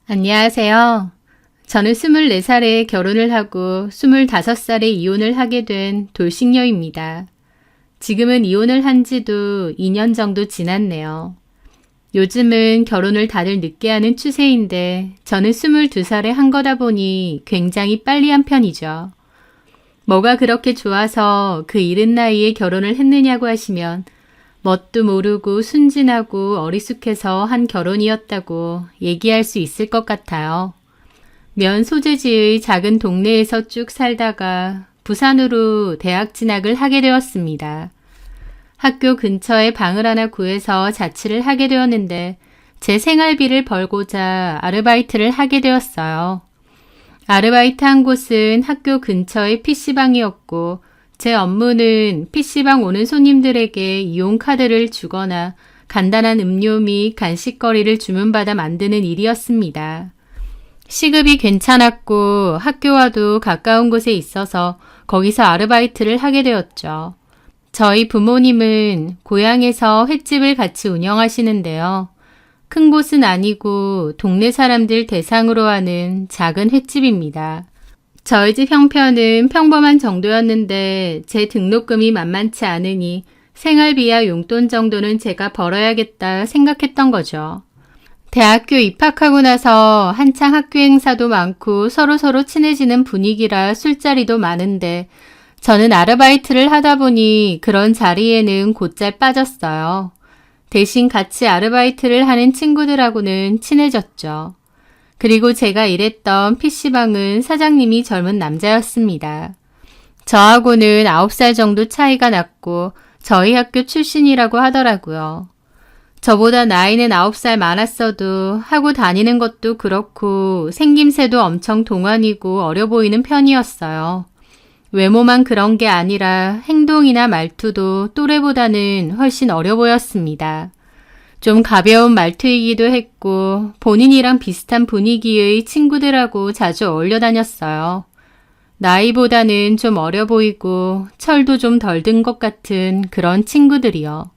안녕하세요. 저는 24살에 결혼을 하고 25살에 이혼을 하게 된 돌싱녀입니다. 지금은 이혼을 한 지도 2년 정도 지났네요. 요즘은 결혼을 다들 늦게 하는 추세인데 저는 22살에 한 거다 보니 굉장히 빨리 한 편이죠. 뭐가 그렇게 좋아서 그 이른 나이에 결혼을 했느냐고 하시면 뭣도 모르고 순진하고 어리숙해서 한 결혼이었다고 얘기할 수 있을 것 같아요. 면 소재지의 작은 동네에서 쭉 살다가 부산으로 대학 진학을 하게 되었습니다. 학교 근처에 방을 하나 구해서 자취를 하게 되었는데 제 생활비를 벌고자 아르바이트를 하게 되었어요. 아르바이트 한 곳은 학교 근처의 PC방이었고 제 업무는 PC방 오는 손님들에게 이용카드를 주거나 간단한 음료 및 간식거리를 주문받아 만드는 일이었습니다. 시급이 괜찮았고 학교와도 가까운 곳에 있어서 거기서 아르바이트를 하게 되었죠. 저희 부모님은 고향에서 횟집을 같이 운영하시는데요. 큰 곳은 아니고 동네 사람들 대상으로 하는 작은 횟집입니다. 저희 집 형편은 평범한 정도였는데 제 등록금이 만만치 않으니 생활비와 용돈 정도는 제가 벌어야겠다 생각했던 거죠. 대학교 입학하고 나서 한창 학교 행사도 많고 서로서로 친해지는 분위기라 술자리도 많은데 저는 아르바이트를 하다 보니 그런 자리에는 곧잘 빠졌어요. 대신 같이 아르바이트를 하는 친구들하고는 친해졌죠. 그리고 제가 일했던 PC방은 사장님이 젊은 남자였습니다. 저하고는 9살 정도 차이가 났고 저희 학교 출신이라고 하더라고요. 저보다 나이는 9살 많았어도 하고 다니는 것도 그렇고 생김새도 엄청 동안이고 어려 보이는 편이었어요. 외모만 그런 게 아니라 행동이나 말투도 또래보다는 훨씬 어려 보였습니다. 좀 가벼운 말투이기도 했고 본인이랑 비슷한 분위기의 친구들하고 자주 어울려 다녔어요. 나이보다는 좀 어려 보이고 철도 좀 덜 든 것 같은 그런 친구들이요.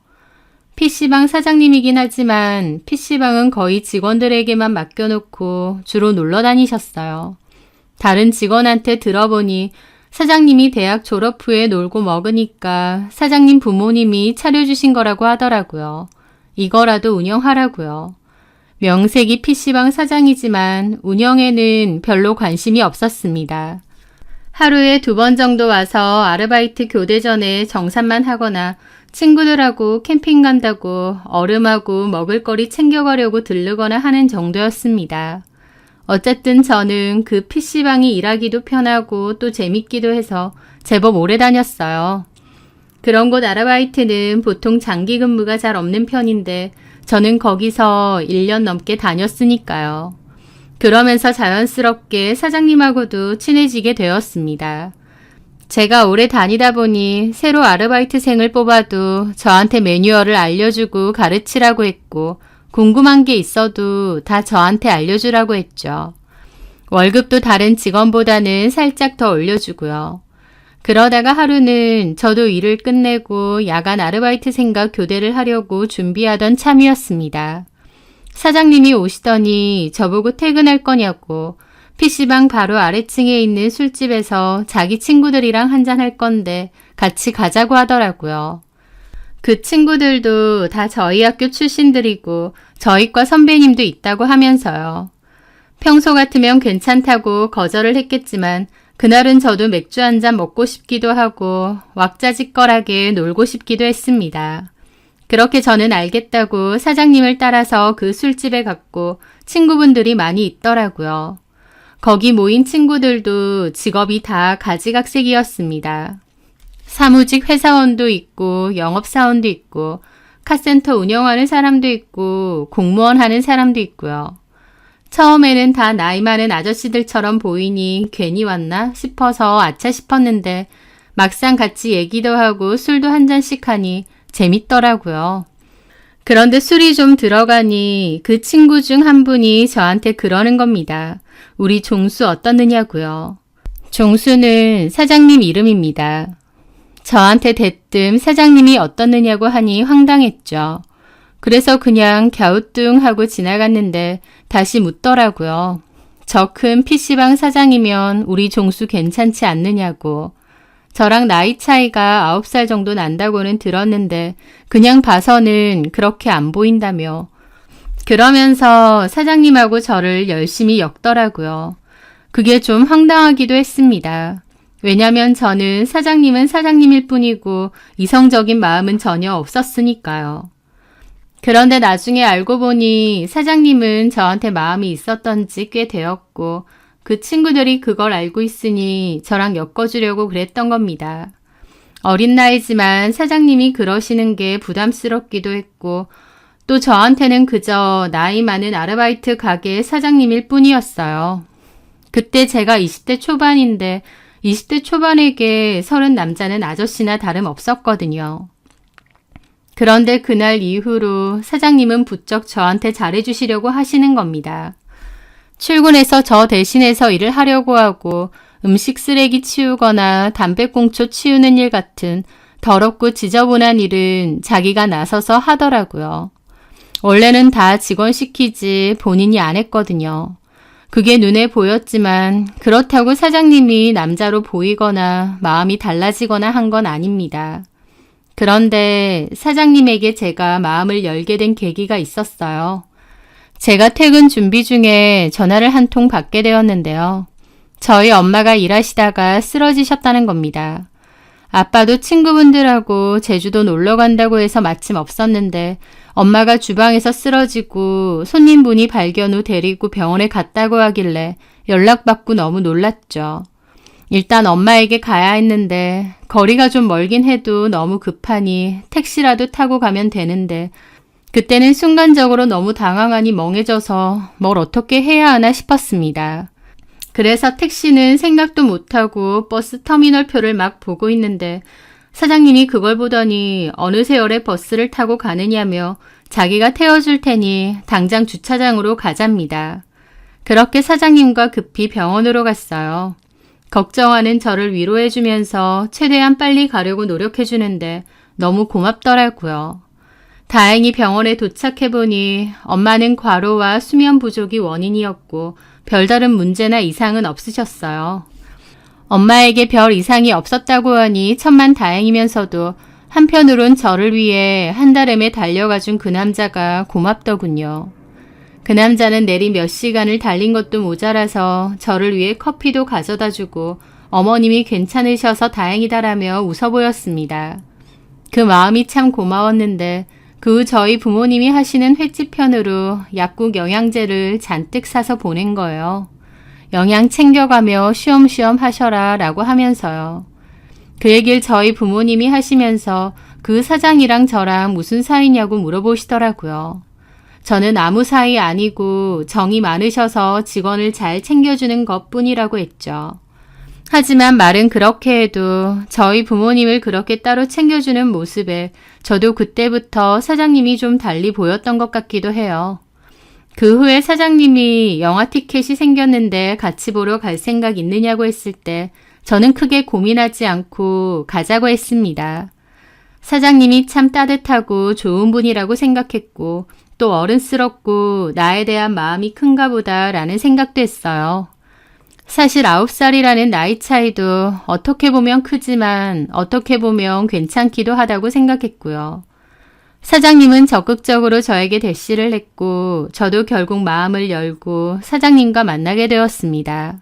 PC방 사장님이긴 하지만 PC방은 거의 직원들에게만 맡겨놓고 주로 놀러 다니셨어요. 다른 직원한테 들어보니 사장님이 대학 졸업 후에 놀고 먹으니까 사장님 부모님이 차려주신 거라고 하더라고요. 이거라도 운영하라고요. 명색이 PC방 사장이지만 운영에는 별로 관심이 없었습니다. 하루에 2번 정도 와서 아르바이트 교대 전에 정산만 하거나 친구들하고 캠핑 간다고 얼음하고 먹을거리 챙겨가려고 들르거나 하는 정도였습니다. 어쨌든 저는 그 PC방이 일하기도 편하고 또 재밌기도 해서 제법 오래 다녔어요. 그런 곳 아르바이트는 보통 장기 근무가 잘 없는 편인데 저는 거기서 1년 넘게 다녔으니까요. 그러면서 자연스럽게 사장님하고도 친해지게 되었습니다. 제가 오래 다니다 보니 새로 아르바이트생을 뽑아도 저한테 매뉴얼을 알려주고 가르치라고 했고 궁금한 게 있어도 다 저한테 알려주라고 했죠. 월급도 다른 직원보다는 살짝 더 올려주고요. 그러다가 하루는 저도 일을 끝내고 야간 아르바이트생과 교대를 하려고 준비하던 참이었습니다. 사장님이 오시더니 저보고 퇴근할 거냐고 PC방 바로 아래층에 있는 술집에서 자기 친구들이랑 한잔할 건데 같이 가자고 하더라고요. 그 친구들도 다 저희 학교 출신들이고 저희과 선배님도 있다고 하면서요. 평소 같으면 괜찮다고 거절을 했겠지만 그날은 저도 맥주 한 잔 먹고 싶기도 하고 왁자지껄하게 놀고 싶기도 했습니다. 그렇게 저는 알겠다고 사장님을 따라서 그 술집에 갔고 친구분들이 많이 있더라고요. 거기 모인 친구들도 직업이 다 가지각색이었습니다. 사무직 회사원도 있고 영업사원도 있고 카센터 운영하는 사람도 있고 공무원 하는 사람도 있고요. 처음에는 다 나이 많은 아저씨들처럼 보이니 괜히 왔나 싶어서 아차 싶었는데 막상 같이 얘기도 하고 술도 한 잔씩 하니 재밌더라고요. 그런데 술이 좀 들어가니 그 친구 중 한 분이 저한테 그러는 겁니다. 우리 종수 어떻느냐고요. 종수는 사장님 이름입니다. 저한테 대뜸 사장님이 어떻느냐고 하니 황당했죠. 그래서 그냥 갸우뚱하고 지나갔는데 다시 묻더라고요. 저 큰 PC방 사장이면 우리 종수 괜찮지 않느냐고. 저랑 나이 차이가 9살 정도 난다고는 들었는데 그냥 봐서는 그렇게 안 보인다며. 그러면서 사장님하고 저를 열심히 엮더라고요. 그게 좀 황당하기도 했습니다. 왜냐면 저는 사장님은 사장님일 뿐이고 이성적인 마음은 전혀 없었으니까요. 그런데 나중에 알고 보니 사장님은 저한테 마음이 있었던 지 꽤 되었고 그 친구들이 그걸 알고 있으니 저랑 엮어주려고 그랬던 겁니다. 어린 나이지만 사장님이 그러시는 게 부담스럽기도 했고 또 저한테는 그저 나이 많은 아르바이트 가게 사장님일 뿐이었어요. 그때 제가 20대 초반인데 20대 초반에게 30 남자는 아저씨나 다름없었거든요. 그런데 그날 이후로 사장님은 부쩍 저한테 잘해주시려고 하시는 겁니다. 출근해서 저 대신해서 일을 하려고 하고 음식 쓰레기 치우거나 담배꽁초 치우는 일 같은 더럽고 지저분한 일은 자기가 나서서 하더라고요. 원래는 다 직원 시키지 본인이 안 했거든요. 그게 눈에 보였지만 그렇다고 사장님이 남자로 보이거나 마음이 달라지거나 한 건 아닙니다. 그런데 사장님에게 제가 마음을 열게 된 계기가 있었어요. 제가 퇴근 준비 중에 전화를 한 통 받게 되었는데요. 저희 엄마가 일하시다가 쓰러지셨다는 겁니다. 아빠도 친구분들하고 제주도 놀러 간다고 해서 마침 없었는데 엄마가 주방에서 쓰러지고 손님분이 발견 후 데리고 병원에 갔다고 하길래 연락받고 너무 놀랐죠. 일단 엄마에게 가야 했는데 거리가 좀 멀긴 해도 너무 급하니 택시라도 타고 가면 되는데 그때는 순간적으로 너무 당황하니 멍해져서 뭘 어떻게 해야 하나 싶었습니다. 그래서 택시는 생각도 못하고 버스 터미널 표를 막 보고 있는데 사장님이 그걸 보더니 어느 세월에 버스를 타고 가느냐며 자기가 태워줄 테니 당장 주차장으로 가잡니다. 그렇게 사장님과 급히 병원으로 갔어요. 걱정하는 저를 위로해주면서 최대한 빨리 가려고 노력해주는데 너무 고맙더라고요. 다행히 병원에 도착해보니 엄마는 과로와 수면 부족이 원인이었고 별다른 문제나 이상은 없으셨어요. 엄마에게 별 이상이 없었다고 하니 천만다행이면서도 한편으론 저를 위해 한달음에 달려가준 그 남자가 고맙더군요. 그 남자는 내리 몇 시간을 달린 것도 모자라서 저를 위해 커피도 가져다주고 어머님이 괜찮으셔서 다행이다라며 웃어 보였습니다. 그 마음이 참 고마웠는데 그 후 저희 부모님이 하시는 횟집편으로 약국 영양제를 잔뜩 사서 보낸 거예요. 영양 챙겨가며 쉬엄쉬엄 하셔라 라고 하면서요. 그 얘기를 저희 부모님이 하시면서 그 사장이랑 저랑 무슨 사이냐고 물어보시더라고요. 저는 아무 사이 아니고 정이 많으셔서 직원을 잘 챙겨주는 것뿐이라고 했죠. 하지만 말은 그렇게 해도 저희 부모님을 그렇게 따로 챙겨주는 모습에 저도 그때부터 사장님이 좀 달리 보였던 것 같기도 해요. 그 후에 사장님이 영화 티켓이 생겼는데 같이 보러 갈 생각 있느냐고 했을 때 저는 크게 고민하지 않고 가자고 했습니다. 사장님이 참 따뜻하고 좋은 분이라고 생각했고 또 어른스럽고 나에 대한 마음이 큰가 보다라는 생각도 했어요. 사실 9살이라는 나이 차이도 어떻게 보면 크지만 어떻게 보면 괜찮기도 하다고 생각했고요. 사장님은 적극적으로 저에게 대시를 했고 저도 결국 마음을 열고 사장님과 만나게 되었습니다.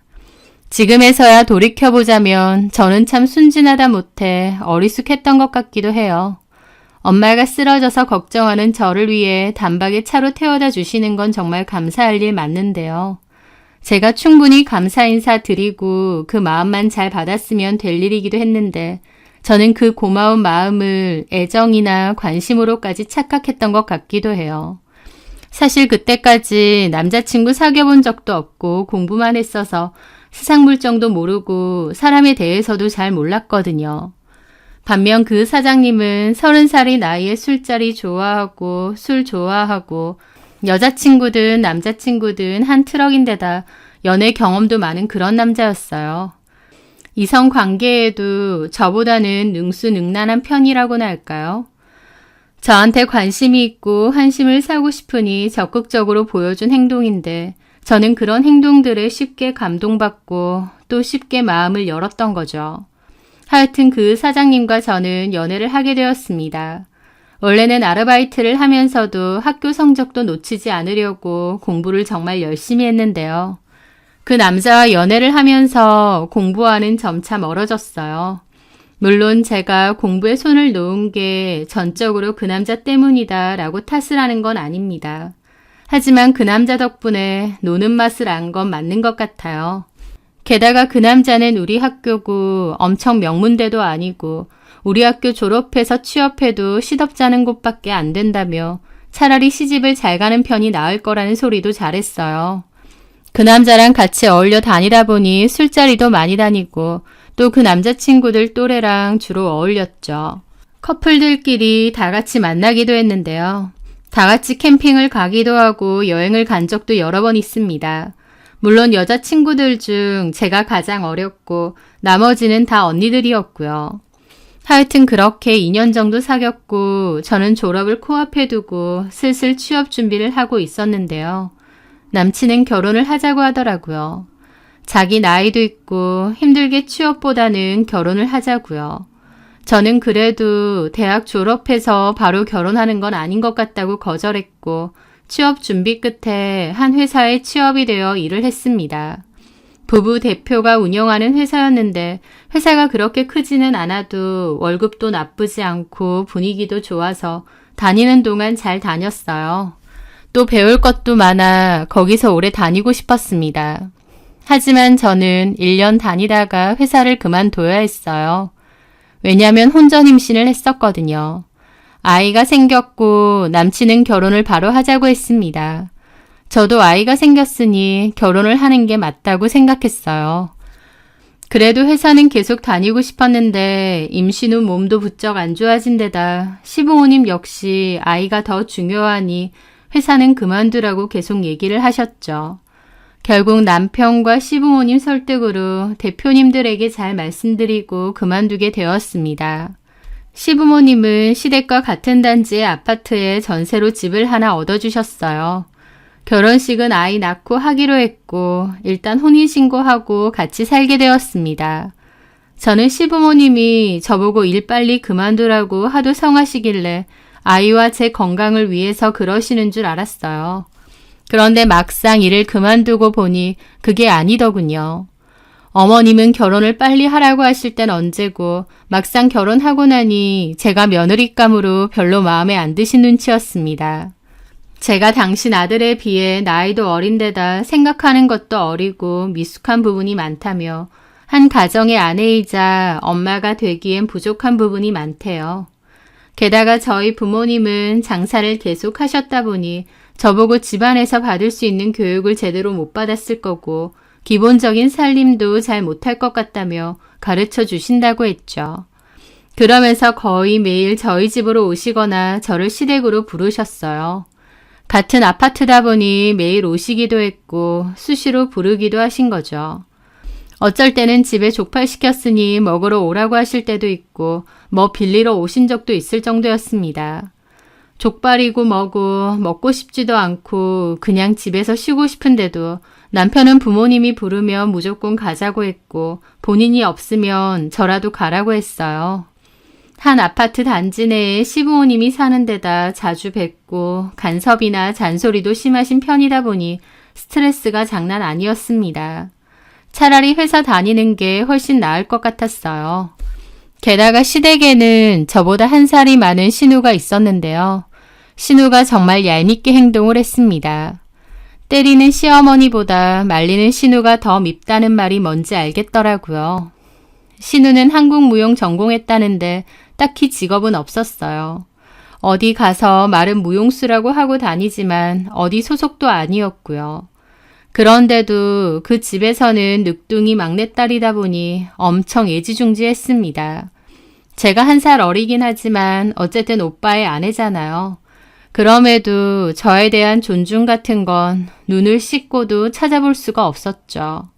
지금에서야 돌이켜보자면 저는 참 순진하다 못해 어리숙했던 것 같기도 해요. 엄마가 쓰러져서 걱정하는 저를 위해 단박에 차로 태워다 주시는 건 정말 감사할 일 맞는데요. 제가 충분히 감사 인사 드리고 그 마음만 잘 받았으면 될 일이기도 했는데 저는 그 고마운 마음을 애정이나 관심으로까지 착각했던 것 같기도 해요. 사실 그때까지 남자친구 사귀어본 적도 없고 공부만 했어서 세상 물정도 모르고 사람에 대해서도 잘 몰랐거든요. 반면 그 사장님은 30살이 나이에 술자리 좋아하고 술 좋아하고 여자친구든 남자친구든 한 트럭인데다 연애 경험도 많은 그런 남자였어요. 이성 관계에도 저보다는 능수능란한 편이라고나 할까요? 저한테 관심이 있고 한심을 사고 싶으니 적극적으로 보여준 행동인데 저는 그런 행동들에 쉽게 감동받고 또 쉽게 마음을 열었던 거죠. 하여튼 그 사장님과 저는 연애를 하게 되었습니다. 원래는 아르바이트를 하면서도 학교 성적도 놓치지 않으려고 공부를 정말 열심히 했는데요. 그 남자와 연애를 하면서 공부와는 점차 멀어졌어요. 물론 제가 공부에 손을 놓은 게 전적으로 그 남자 때문이다 라고 탓을 하는 건 아닙니다. 하지만 그 남자 덕분에 노는 맛을 안 건 맞는 것 같아요. 게다가 그 남자는 우리 학교고 엄청 명문대도 아니고 우리 학교 졸업해서 취업해도 시덥잖은 곳밖에 안 된다며 차라리 시집을 잘 가는 편이 나을 거라는 소리도 잘했어요. 그 남자랑 같이 어울려 다니다 보니 술자리도 많이 다니고 또 그 남자친구들 또래랑 주로 어울렸죠. 커플들끼리 다 같이 만나기도 했는데요. 다 같이 캠핑을 가기도 하고 여행을 간 적도 여러 번 있습니다. 물론 여자친구들 중 제가 가장 어렸고 나머지는 다 언니들이었고요. 하여튼 그렇게 2년 정도 사귀었고 저는 졸업을 코앞에 두고 슬슬 취업 준비를 하고 있었는데요. 남친은 결혼을 하자고 하더라고요. 자기 나이도 있고 힘들게 취업보다는 결혼을 하자고요. 저는 그래도 대학 졸업해서 바로 결혼하는 건 아닌 것 같다고 거절했고 취업 준비 끝에 한 회사에 취업이 되어 일을 했습니다. 부부 대표가 운영하는 회사였는데 회사가 그렇게 크지는 않아도 월급도 나쁘지 않고 분위기도 좋아서 다니는 동안 잘 다녔어요. 또 배울 것도 많아 거기서 오래 다니고 싶었습니다. 하지만 저는 1년 다니다가 회사를 그만둬야 했어요. 왜냐하면 혼전 임신을 했었거든요. 아이가 생겼고 남친은 결혼을 바로 하자고 했습니다. 저도 아이가 생겼으니 결혼을 하는 게 맞다고 생각했어요. 그래도 회사는 계속 다니고 싶었는데 임신 후 몸도 부쩍 안 좋아진 데다 시부모님 역시 아이가 더 중요하니 회사는 그만두라고 계속 얘기를 하셨죠. 결국 남편과 시부모님 설득으로 대표님들에게 잘 말씀드리고 그만두게 되었습니다. 시부모님은 시댁과 같은 단지의 아파트에 전세로 집을 하나 얻어주셨어요. 결혼식은 아이 낳고 하기로 했고 일단 혼인신고하고 같이 살게 되었습니다. 저는 시부모님이 저보고 일 빨리 그만두라고 하도 성하시길래 아이와 제 건강을 위해서 그러시는 줄 알았어요. 그런데 막상 일을 그만두고 보니 그게 아니더군요. 어머님은 결혼을 빨리 하라고 하실 땐 언제고 막상 결혼하고 나니 제가 며느리감으로 별로 마음에 안 드신 눈치였습니다. 제가 당신 아들에 비해 나이도 어린데다 생각하는 것도 어리고 미숙한 부분이 많다며 한 가정의 아내이자 엄마가 되기엔 부족한 부분이 많대요. 게다가 저희 부모님은 장사를 계속 하셨다 보니 저보고 집안에서 받을 수 있는 교육을 제대로 못 받았을 거고 기본적인 살림도 잘 못할 것 같다며 가르쳐 주신다고 했죠. 그러면서 거의 매일 저희 집으로 오시거나 저를 시댁으로 부르셨어요. 같은 아파트다 보니 매일 오시기도 했고 수시로 부르기도 하신 거죠. 어쩔 때는 집에 족발 시켰으니 먹으러 오라고 하실 때도 있고 뭐 빌리러 오신 적도 있을 정도였습니다. 족발이고 뭐고 먹고 싶지도 않고 그냥 집에서 쉬고 싶은데도 남편은 부모님이 부르면 무조건 가자고 했고 본인이 없으면 저라도 가라고 했어요. 한 아파트 단지 내에 시부모님이 사는 데다 자주 뵙고 간섭이나 잔소리도 심하신 편이다 보니 스트레스가 장난 아니었습니다. 차라리 회사 다니는 게 훨씬 나을 것 같았어요. 게다가 시댁에는 저보다 한 살이 많은 신우가 있었는데요. 신우가 정말 얄밉게 행동을 했습니다. 때리는 시어머니보다 말리는 신우가 더 밉다는 말이 뭔지 알겠더라고요. 신우는 한국무용 전공했다는데 딱히 직업은 없었어요. 어디 가서 말은 무용수라고 하고 다니지만 어디 소속도 아니었고요. 그런데도 그 집에서는 늑둥이 막내딸이다 보니 엄청 애지중지했습니다. 제가 한 살 어리긴 하지만 어쨌든 오빠의 아내잖아요. 그럼에도 저에 대한 존중 같은 건 눈을 씻고도 찾아볼 수가 없었죠.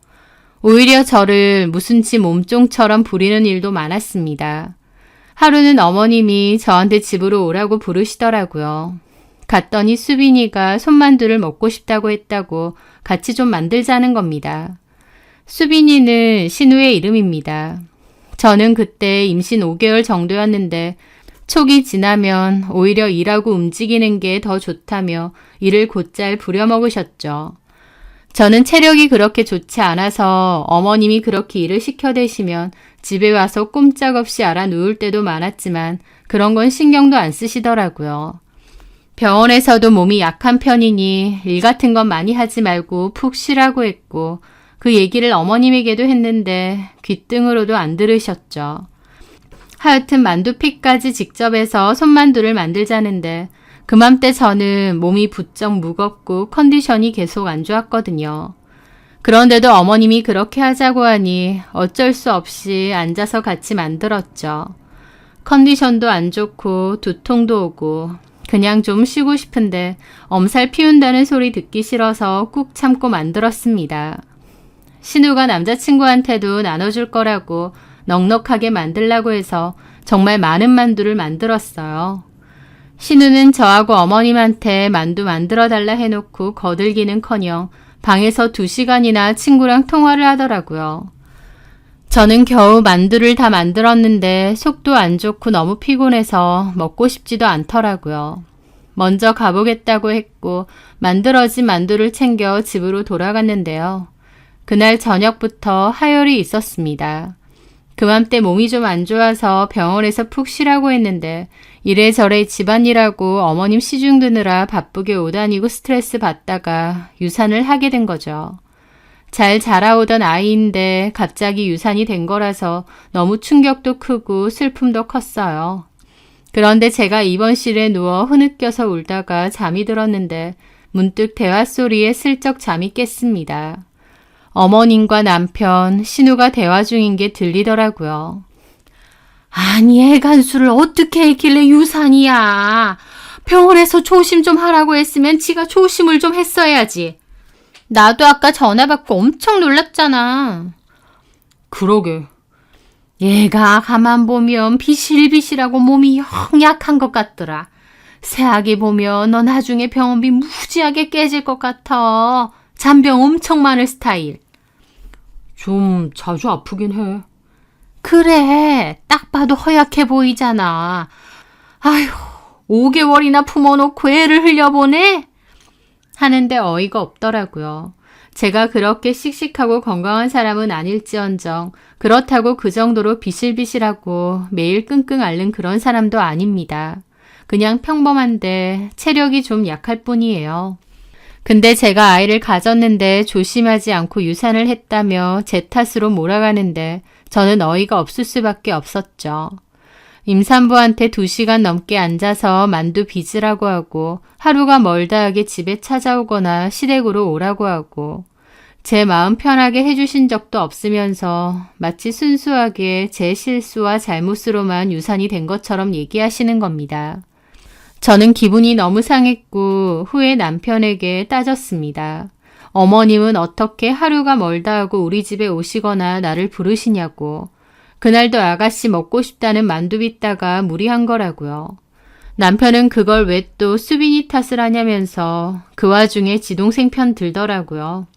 오히려 저를 무슨 지 몸종처럼 부리는 일도 많았습니다. 하루는 어머님이 저한테 집으로 오라고 부르시더라고요. 갔더니 수빈이가 손만두를 먹고 싶다고 했다고 같이 좀 만들자는 겁니다. 수빈이는 신우의 이름입니다. 저는 그때 임신 5개월 정도였는데 촉이 지나면 오히려 일하고 움직이는 게 더 좋다며 이를 곧잘 부려먹으셨죠. 저는 체력이 그렇게 좋지 않아서 어머님이 그렇게 일을 시켜대시면 집에 와서 꼼짝없이 알아 누울 때도 많았지만 그런 건 신경도 안 쓰시더라고요. 병원에서도 몸이 약한 편이니 일 같은 건 많이 하지 말고 푹 쉬라고 했고 그 얘기를 어머님에게도 했는데 귓등으로도 안 들으셨죠. 하여튼 만두피까지 직접 해서 손만두를 만들자는데 그맘때 저는 몸이 부쩍 무겁고 컨디션이 계속 안 좋았거든요. 그런데도 어머님이 그렇게 하자고 하니 어쩔 수 없이 앉아서 같이 만들었죠. 컨디션도 안 좋고 두통도 오고 그냥 좀 쉬고 싶은데 엄살 피운다는 소리 듣기 싫어서 꾹 참고 만들었습니다. 신우가 남자친구한테도 나눠줄 거라고 넉넉하게 만들라고 해서 정말 많은 만두를 만들었어요. 신우는 저하고 어머님한테 만두 만들어달라 해놓고 거들기는커녕 방에서 2시간이나 친구랑 통화를 하더라고요. 저는 겨우 만두를 다 만들었는데 속도 안 좋고 너무 피곤해서 먹고 싶지도 않더라고요. 먼저 가보겠다고 했고 만들어진 만두를 챙겨 집으로 돌아갔는데요. 그날 저녁부터 하혈이 있었습니다. 그맘때 몸이 좀 안 좋아서 병원에서 푹 쉬라고 했는데 이래저래 집안일하고 어머님 시중 드느라 바쁘게 오다니고 스트레스 받다가 유산을 하게 된 거죠. 잘 자라오던 아이인데 갑자기 유산이 된 거라서 너무 충격도 크고 슬픔도 컸어요. 그런데 제가 입원실에 누워 흐느껴서 울다가 잠이 들었는데 문득 대화 소리에 슬쩍 잠이 깼습니다. 어머님과 남편, 신우가 대화 중인 게 들리더라고요. 아니, 애간수를 어떻게 했길래 유산이야. 병원에서 조심 좀 하라고 했으면 지가 조심을 좀 했어야지. 나도 아까 전화 받고 엄청 놀랐잖아. 그러게. 얘가 가만 보면 비실비실하고 몸이 영 약한 것 같더라. 새아기 보면 너 나중에 병원비 무지하게 깨질 것 같아. 잔병 엄청 많을 스타일. 좀 자주 아프긴 해. 그래, 딱 봐도 허약해 보이잖아. 아휴, 5개월이나 품어놓고 애를 흘려보내? 하는데 어이가 없더라고요. 제가 그렇게 씩씩하고 건강한 사람은 아닐지언정 그렇다고 그 정도로 비실비실하고 매일 끙끙 앓는 그런 사람도 아닙니다. 그냥 평범한데 체력이 좀 약할 뿐이에요. 근데 제가 아이를 가졌는데 조심하지 않고 유산을 했다며 제 탓으로 몰아가는데 저는 어이가 없을 수밖에 없었죠. 임산부한테 2시간 넘게 앉아서 만두 빚으라고 하고 하루가 멀다 하게 집에 찾아오거나 시댁으로 오라고 하고 제 마음 편하게 해주신 적도 없으면서 마치 순수하게 제 실수와 잘못으로만 유산이 된 것처럼 얘기하시는 겁니다. 저는 기분이 너무 상했고 후에 남편에게 따졌습니다. 어머님은 어떻게 하루가 멀다 하고 우리 집에 오시거나 나를 부르시냐고. 그날도 아가씨 먹고 싶다는 만두 빚다가 무리한 거라고요. 남편은 그걸 왜 또 수빈이 탓을 하냐면서 그 와중에 지동생 편 들더라고요.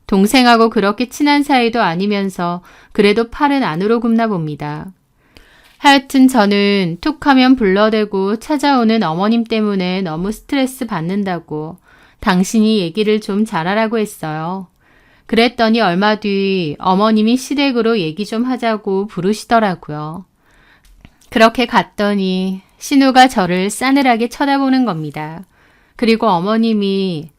동생하고 그렇게 친한 사이도 아니면서 그래도 팔은 안으로 굽나 봅니다. 하여튼 저는 툭하면 불러대고 찾아오는 어머님 때문에 너무 스트레스 받는다고 당신이 얘기를 좀 잘하라고 했어요. 그랬더니 얼마 뒤 어머님이 시댁으로 얘기 좀 하자고 부르시더라고요. 그렇게 갔더니 신우가 저를 싸늘하게 쳐다보는 겁니다. 그리고 어머님이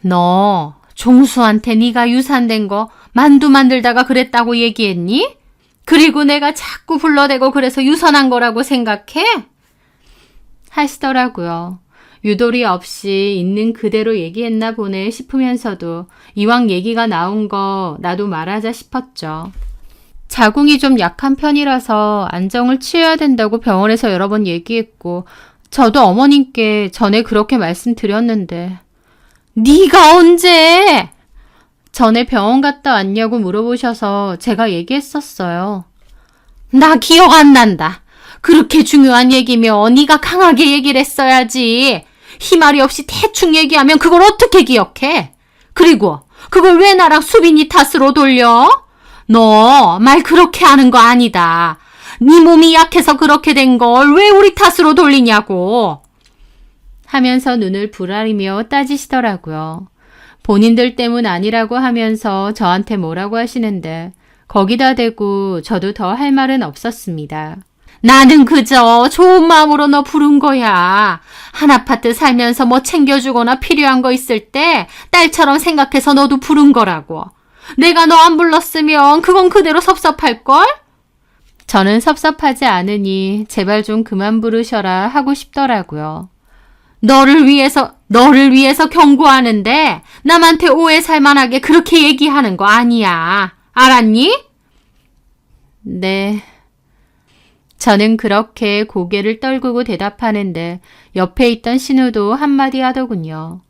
너 종수한테 네가 유산된 거 만두 만들다가 그랬다고 얘기했니? 그리고 내가 자꾸 불러대고 그래서 유산한 거라고 생각해? 하시더라고요. 유도리 없이 있는 그대로 얘기했나 보네 싶으면서도 이왕 얘기가 나온 거 나도 말하자 싶었죠. 자궁이 좀 약한 편이라서 안정을 취해야 된다고 병원에서 여러 번 얘기했고 저도 어머님께 전에 그렇게 말씀드렸는데 네가 언제? 전에 병원 갔다 왔냐고 물어보셔서 제가 얘기했었어요. 나 기억 안 난다. 그렇게 중요한 얘기면 네가 강하게 얘기를 했어야지. 희말이 없이 대충 얘기하면 그걸 어떻게 기억해? 그리고 그걸 왜 나랑 수빈이 탓으로 돌려? 너 말 그렇게 하는 거 아니다. 네 몸이 약해서 그렇게 된 걸 왜 우리 탓으로 돌리냐고. 하면서 눈을 부라리며 따지시더라고요. 본인들 때문 아니라고 하면서 저한테 뭐라고 하시는데 거기다 대고 저도 더 할 말은 없었습니다. 나는 그저 좋은 마음으로 너 부른 거야. 한 아파트 살면서 뭐 챙겨주거나 필요한 거 있을 때 딸처럼 생각해서 너도 부른 거라고. 내가 너 안 불렀으면 그건 그대로 섭섭할걸? 저는 섭섭하지 않으니 제발 좀 그만 부르셔라 하고 싶더라고요. 너를 위해서 경고하는데 남한테 오해 살만하게 그렇게 얘기하는 거 아니야. 알았니? 네. 저는 그렇게 고개를 떨구고 대답하는데 옆에 있던 신우도 한마디 하더군요.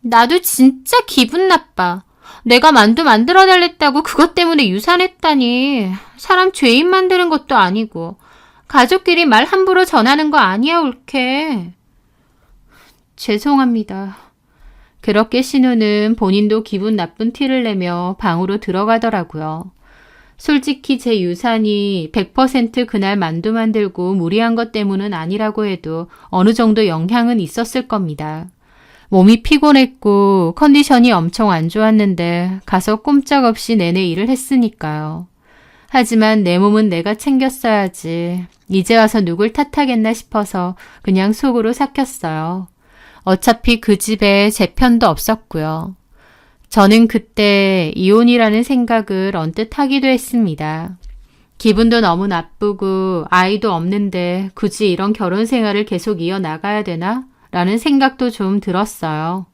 나도 진짜 기분 나빠. 내가 만두 만들어달랬다고 그것 때문에 유산했다니. 사람 죄인 만드는 것도 아니고 가족끼리 말 함부로 전하는 거 아니야 옳게. 죄송합니다. 그렇게 신우는 본인도 기분 나쁜 티를 내며 방으로 들어가더라고요. 솔직히 제 유산이 100% 그날 만두 만들고 무리한 것 때문은 아니라고 해도 어느 정도 영향은 있었을 겁니다. 몸이 피곤했고 컨디션이 엄청 안 좋았는데 가서 꼼짝없이 내내 일을 했으니까요. 하지만 내 몸은 내가 챙겼어야지. 이제 와서 누굴 탓하겠나 싶어서 그냥 속으로 삭혔어요. 어차피 그 집에 제 편도 없었고요. 저는 그때 이혼이라는 생각을 언뜻 하기도 했습니다. 기분도 너무 나쁘고 아이도 없는데 굳이 이런 결혼 생활을 계속 이어나가야 되나? 라는 생각도 좀 들었어요.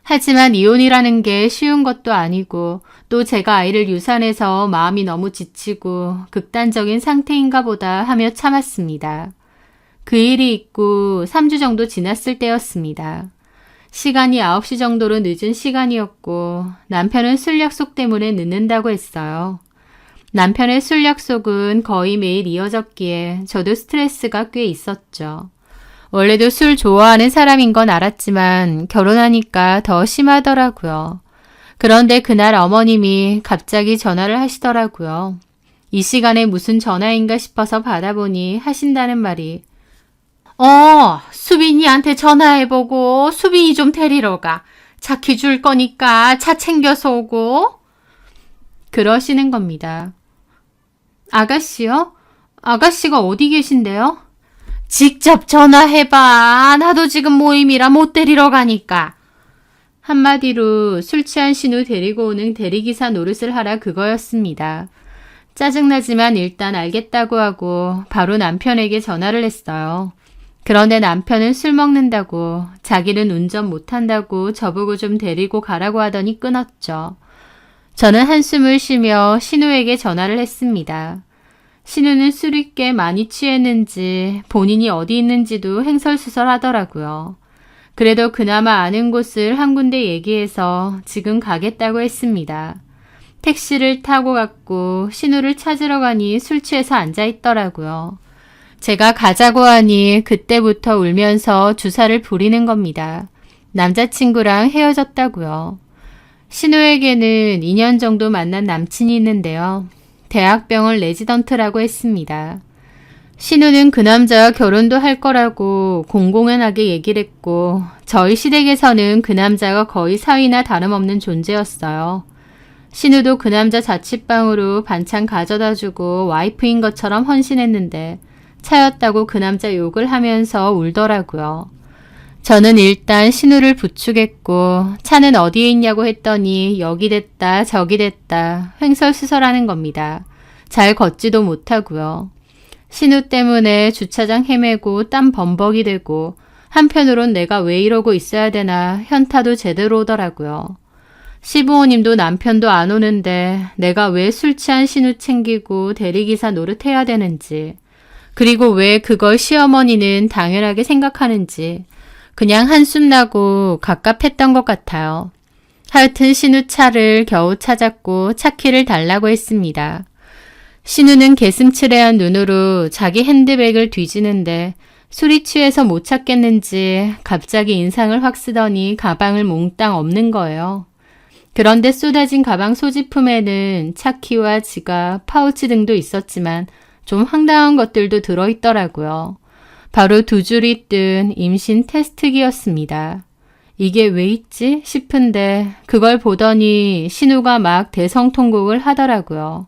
하지만 이혼이라는 게 쉬운 것도 아니고 또 제가 아이를 유산해서 마음이 너무 지치고 극단적인 상태인가 보다 하며 참았습니다. 그 일이 있고 3주 정도 지났을 때였습니다. 시간이 9시 정도로 늦은 시간이었고 남편은 술 약속 때문에 늦는다고 했어요. 남편의 술 약속은 거의 매일 이어졌기에 저도 스트레스가 꽤 있었죠. 원래도 술 좋아하는 사람인 건 알았지만 결혼하니까 더 심하더라고요. 그런데 그날 어머님이 갑자기 전화를 하시더라고요. 이 시간에 무슨 전화인가 싶어서 받아보니 하신다는 말이 수빈이한테 전화해보고 수빈이 좀 데리러 가. 차 키 줄 거니까 차 챙겨서 오고. 그러시는 겁니다. 아가씨요? 아가씨가 어디 계신데요? 직접 전화해봐. 나도 지금 모임이라 못 데리러 가니까. 한마디로 술 취한 신우 데리고 오는 대리기사 노릇을 하라 그거였습니다. 짜증나지만 일단 알겠다고 하고 바로 남편에게 전화를 했어요. 그런데 남편은 술 먹는다고 자기는 운전 못한다고 저보고 좀 데리고 가라고 하더니 끊었죠. 저는 한숨을 쉬며 신우에게 전화를 했습니다. 신우는 술이 꽤 많이 취했는지 본인이 어디 있는지도 횡설수설하더라고요. 그래도 그나마 아는 곳을 한 군데 얘기해서 지금 가겠다고 했습니다. 택시를 타고 갔고 신우를 찾으러 가니 술 취해서 앉아있더라고요. 제가 가자고 하니 그때부터 울면서 주사를 부리는 겁니다. 남자친구랑 헤어졌다고요. 신우에게는 2년 정도 만난 남친이 있는데요. 대학병원 레지던트라고 했습니다. 신우는 그 남자와 결혼도 할 거라고 공공연하게 얘기를 했고 저희 시댁에서는 그 남자가 거의 사위나 다름없는 존재였어요. 신우도 그 남자 자취방으로 반찬 가져다주고 와이프인 것처럼 헌신했는데 차였다고 그 남자 욕을 하면서 울더라고요. 저는 일단 신우를 부축했고 차는 어디에 있냐고 했더니 여기 됐다 저기 됐다 횡설수설하는 겁니다. 잘 걷지도 못하고요. 신우 때문에 주차장 헤매고 땀 범벅이 되고 한편으론 내가 왜 이러고 있어야 되나 현타도 제대로 오더라고요. 시부모님도 남편도 안 오는데 내가 왜 술 취한 신우 챙기고 대리기사 노릇해야 되는지 그리고 왜 그걸 시어머니는 당연하게 생각하는지 그냥 한숨 나고 갑갑했던 것 같아요. 하여튼 신우 차를 겨우 찾았고 차키를 달라고 했습니다. 신우는 개슴츠레한 눈으로 자기 핸드백을 뒤지는데 술이 취해서 못 찾겠는지 갑자기 인상을 확 쓰더니 가방을 몽땅 없는 거예요. 그런데 쏟아진 가방 소지품에는 차키와 지갑, 파우치 등도 있었지만 좀 황당한 것들도 들어있더라고요. 바로 두 줄이 뜬 임신 테스트기였습니다. 이게 왜 있지 싶은데 그걸 보더니 신우가 막 대성통곡을 하더라고요.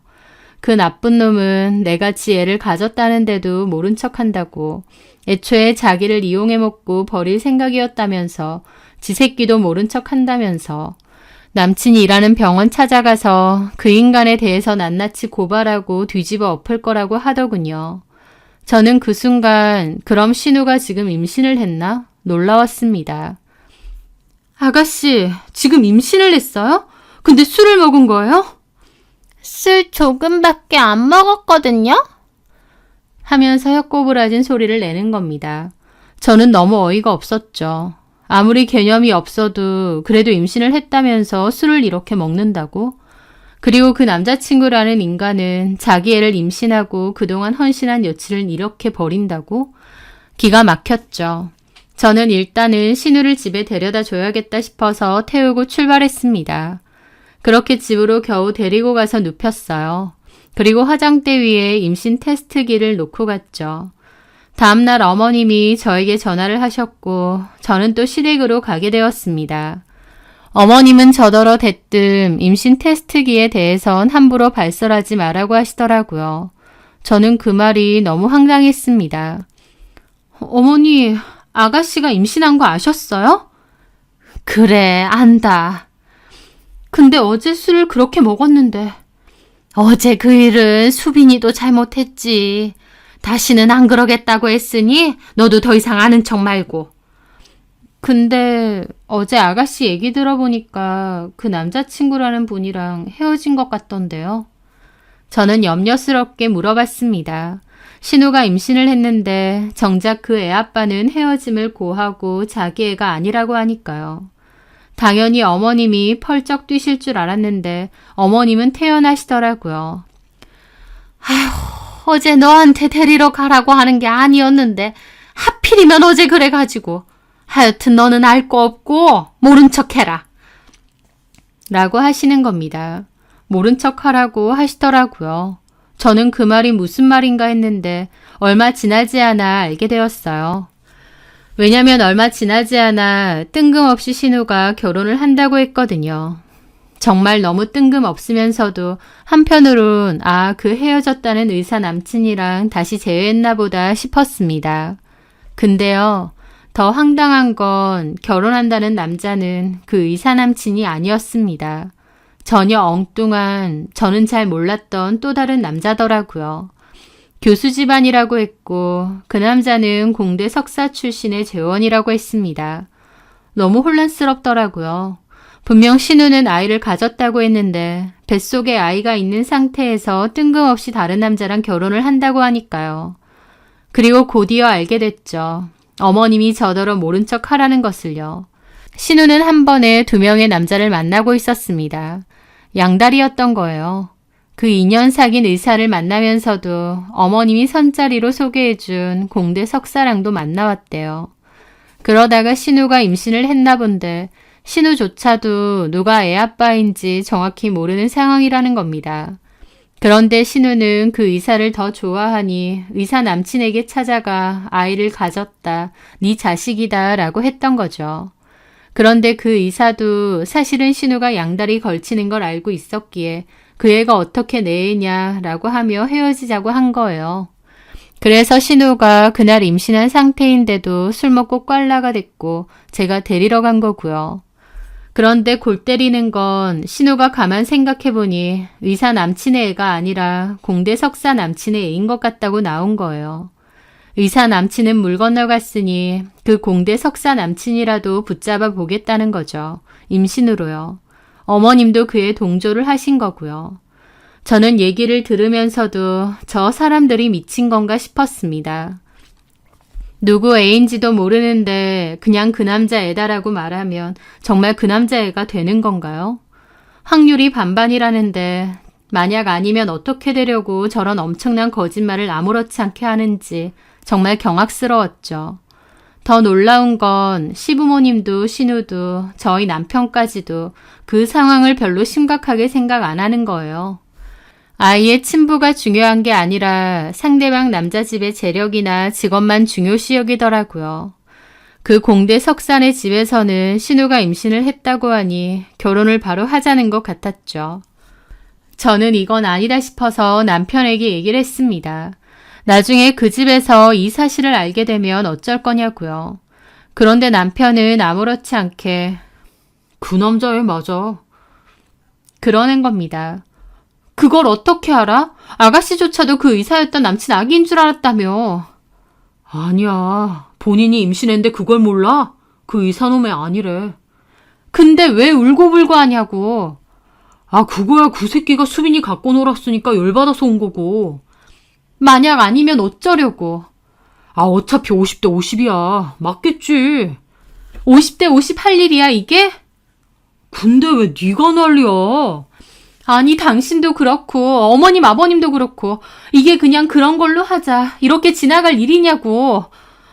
그 나쁜 놈은 내가 지 애를 가졌다는데도 모른 척한다고. 애초에 자기를 이용해 먹고 버릴 생각이었다면서 지 새끼도 모른 척한다면서 남친이 일하는 병원 찾아가서 그 인간에 대해서 낱낱이 고발하고 뒤집어 엎을 거라고 하더군요. 저는 그 순간 그럼 신우가 지금 임신을 했나? 놀라웠습니다. 아가씨, 지금 임신을 했어요? 근데 술을 먹은 거예요? 술 조금밖에 안 먹었거든요? 하면서 혀꼬부라진 소리를 내는 겁니다. 저는 너무 어이가 없었죠. 아무리 개념이 없어도 그래도 임신을 했다면서 술을 이렇게 먹는다고? 그리고 그 남자친구라는 인간은 자기 애를 임신하고 그동안 헌신한 여친을 이렇게 버린다고? 기가 막혔죠. 저는 일단은 신우를 집에 데려다 줘야겠다 싶어서 태우고 출발했습니다. 그렇게 집으로 겨우 데리고 가서 눕혔어요. 그리고 화장대 위에 임신 테스트기를 놓고 갔죠. 다음날 어머님이 저에게 전화를 하셨고 저는 또 시댁으로 가게 되었습니다. 어머님은 저더러 대뜸 임신 테스트기에 대해선 함부로 발설하지 말라고 하시더라고요. 저는 그 말이 너무 황당했습니다. 어머니, 아가씨가 임신한 거 아셨어요? 그래, 안다. 근데 어제 술을 그렇게 먹었는데. 어제 그 일은 수빈이도 잘못했지. 다시는 안 그러겠다고 했으니 너도 더 이상 아는 척 말고. 근데 어제 아가씨 얘기 들어보니까 그 남자친구라는 분이랑 헤어진 것 같던데요. 저는 염려스럽게 물어봤습니다. 신우가 임신을 했는데 정작 그 애 아빠는 헤어짐을 고하고 자기 애가 아니라고 하니까요. 당연히 어머님이 펄쩍 뛰실 줄 알았는데 어머님은 태연하시더라고요. 아휴, 어제 너한테 데리러 가라고 하는 게 아니었는데 하필이면 어제 그래가지고. 하여튼 너는 알 거 없고 모른 척 해라. 라고 하시는 겁니다. 모른 척 하라고 하시더라고요. 저는 그 말이 무슨 말인가 했는데 얼마 지나지 않아 알게 되었어요. 왜냐면 얼마 지나지 않아 뜬금없이 신우가 결혼을 한다고 했거든요. 정말 너무 뜬금없으면서도 한편으론 그 헤어졌다는 의사 남친이랑 다시 재회했나 보다 싶었습니다. 근데요, 더 황당한 건 결혼한다는 남자는 그 의사 남친이 아니었습니다. 전혀 엉뚱한, 저는 잘 몰랐던 또 다른 남자더라고요. 교수 집안이라고 했고 그 남자는 공대 석사 출신의 재원이라고 했습니다. 너무 혼란스럽더라고요. 분명 신우는 아이를 가졌다고 했는데 뱃속에 아이가 있는 상태에서 뜬금없이 다른 남자랑 결혼을 한다고 하니까요. 그리고 곧이어 알게 됐죠. 어머님이 저더러 모른 척 하라는 것을요. 신우는 한 번에 2명의 남자를 만나고 있었습니다. 양다리였던 거예요. 그 2년 사귄 의사를 만나면서도 어머님이 선자리로 소개해준 공대 석사랑도 만나왔대요. 그러다가 신우가 임신을 했나 본데 신우조차도 누가 애 아빠인지 정확히 모르는 상황이라는 겁니다. 그런데 신우는 그 의사를 더 좋아하니 의사 남친에게 찾아가 아이를 가졌다, 네 자식이다 라고 했던 거죠. 그런데 그 의사도 사실은 신우가 양다리 걸치는 걸 알고 있었기에 그 애가 어떻게 내 애냐라고 하며 헤어지자고 한 거예요. 그래서 신우가 그날 임신한 상태인데도 술 먹고 꽐라가 됐고 제가 데리러 간 거고요. 그런데 골 때리는 건 신우가 가만 생각해보니 의사 남친의 애가 아니라 공대 석사 남친의 애인 것 같다고 나온 거예요. 의사 남친은 물 건너갔으니 그 공대 석사 남친이라도 붙잡아 보겠다는 거죠. 임신으로요. 어머님도 그에 동조를 하신 거고요. 저는 얘기를 들으면서도 저 사람들이 미친 건가 싶었습니다. 누구 애인지도 모르는데 그냥 그 남자 애다라고 말하면 정말 그 남자 애가 되는 건가요? 확률이 반반이라는데 만약 아니면 어떻게 되려고 저런 엄청난 거짓말을 아무렇지 않게 하는지 정말 경악스러웠죠. 더 놀라운 건 시부모님도 신우도 저희 남편까지도 그 상황을 별로 심각하게 생각 안 하는 거예요. 아이의 친부가 중요한 게 아니라 상대방 남자 집의 재력이나 직업만 중요시 여기더라고요. 그 공대 석산의 집에서는 신우가 임신을 했다고 하니 결혼을 바로 하자는 것 같았죠. 저는 이건 아니다 싶어서 남편에게 얘기를 했습니다. 나중에 그 집에서 이 사실을 알게 되면 어쩔 거냐고요. 그런데 남편은 아무렇지 않게 그 남자애 맞아. 그러는 겁니다. 그걸 어떻게 알아? 아가씨조차도 그 의사였던 남친 아기인 줄 알았다며. 아니야. 본인이 임신했는데 그걸 몰라? 그 의사놈의 아니래. 근데 왜 울고불고 하냐고. 아, 그거야 그 새끼가 수빈이 갖고 놀았으니까 열받아서 온 거고. 만약 아니면 어쩌려고. 아, 어차피 50대 50이야. 맞겠지. 50대 50 할 일이야 이게? 근데 왜 네가 난리야? 아니 당신도 그렇고 어머님 아버님도 그렇고 이게 그냥 그런 걸로 하자. 이렇게 지나갈 일이냐고.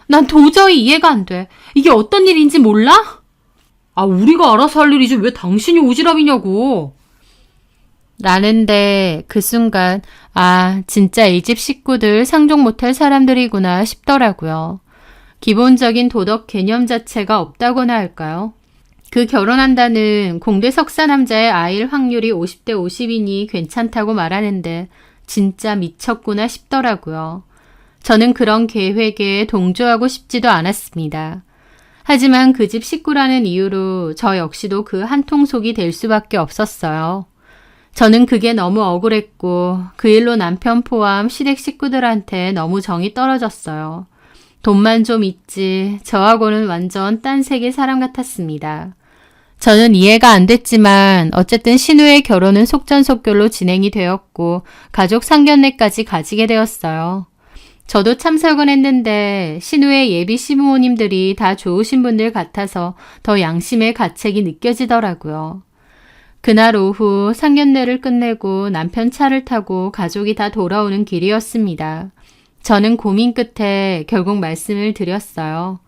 난 도저히 이해가 안 돼. 이게 어떤 일인지 몰라? 아, 우리가 알아서 할 일이지 왜 당신이 오지랖이냐고. 라는데 그 순간 아, 진짜 이 집 식구들 상종 못할 사람들이구나 싶더라고요. 기본적인 도덕 개념 자체가 없다고나 할까요? 그 결혼한다는 공대 석사 남자의 아이일 확률이 50대 50이니 괜찮다고 말하는데 진짜 미쳤구나 싶더라고요. 저는 그런 계획에 동조하고 싶지도 않았습니다. 하지만 그 집 식구라는 이유로 저 역시도 그 한통속이 될 수밖에 없었어요. 저는 그게 너무 억울했고 그 일로 남편 포함 시댁 식구들한테 너무 정이 떨어졌어요. 돈만 좀 있지 저하고는 완전 딴 세계 사람 같았습니다. 저는 이해가 안 됐지만 어쨌든 신우의 결혼은 속전속결로 진행이 되었고 가족 상견례까지 가지게 되었어요. 저도 참석은 했는데 신우의 예비 시부모님들이 다 좋으신 분들 같아서 더 양심의 가책이 느껴지더라고요. 그날 오후 상견례를 끝내고 남편 차를 타고 가족이 다 돌아오는 길이었습니다. 저는 고민 끝에 결국 말씀을 드렸어요.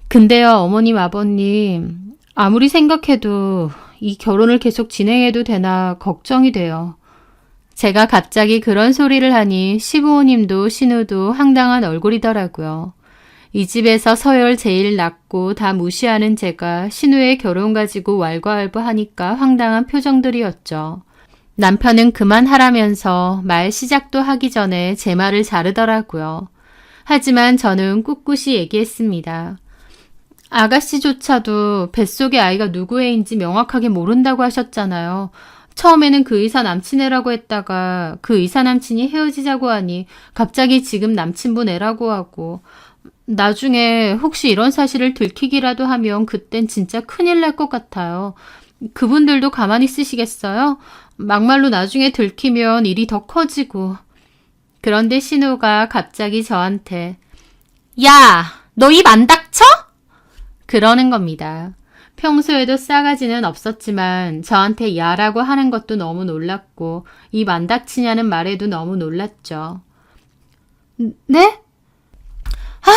근데요, 어머님, 아버님, 아무리 생각해도 이 결혼을 계속 진행해도 되나 걱정이 돼요. 제가 갑자기 그런 소리를 하니 시부모님도 신우도 황당한 얼굴이더라고요. 이 집에서 서열 제일 낮고 다 무시하는 제가 신우의 결혼 가지고 왈가왈부하니까 황당한 표정들이었죠. 남편은 그만하라면서 말 시작도 하기 전에 제 말을 자르더라고요. 하지만 저는 꿋꿋이 얘기했습니다. 아가씨조차도 뱃속의 아이가 누구 애인지 명확하게 모른다고 하셨잖아요. 처음에는 그 의사 남친 애라고 했다가 그 의사 남친이 헤어지자고 하니 갑자기 지금 남친분 애라고 하고 나중에 혹시 이런 사실을 들키기라도 하면 그땐 진짜 큰일 날 것 같아요. 그분들도 가만히 쓰시겠어요? 막말로 나중에 들키면 일이 더 커지고. 그런데 신우가 갑자기 저한테 야, 너 입 안 닥쳐? 그러는 겁니다. 평소에도 싸가지는 없었지만 저한테 야라고 하는 것도 너무 놀랐고 입 안 닥치냐는 말에도 너무 놀랐죠. 네? 아,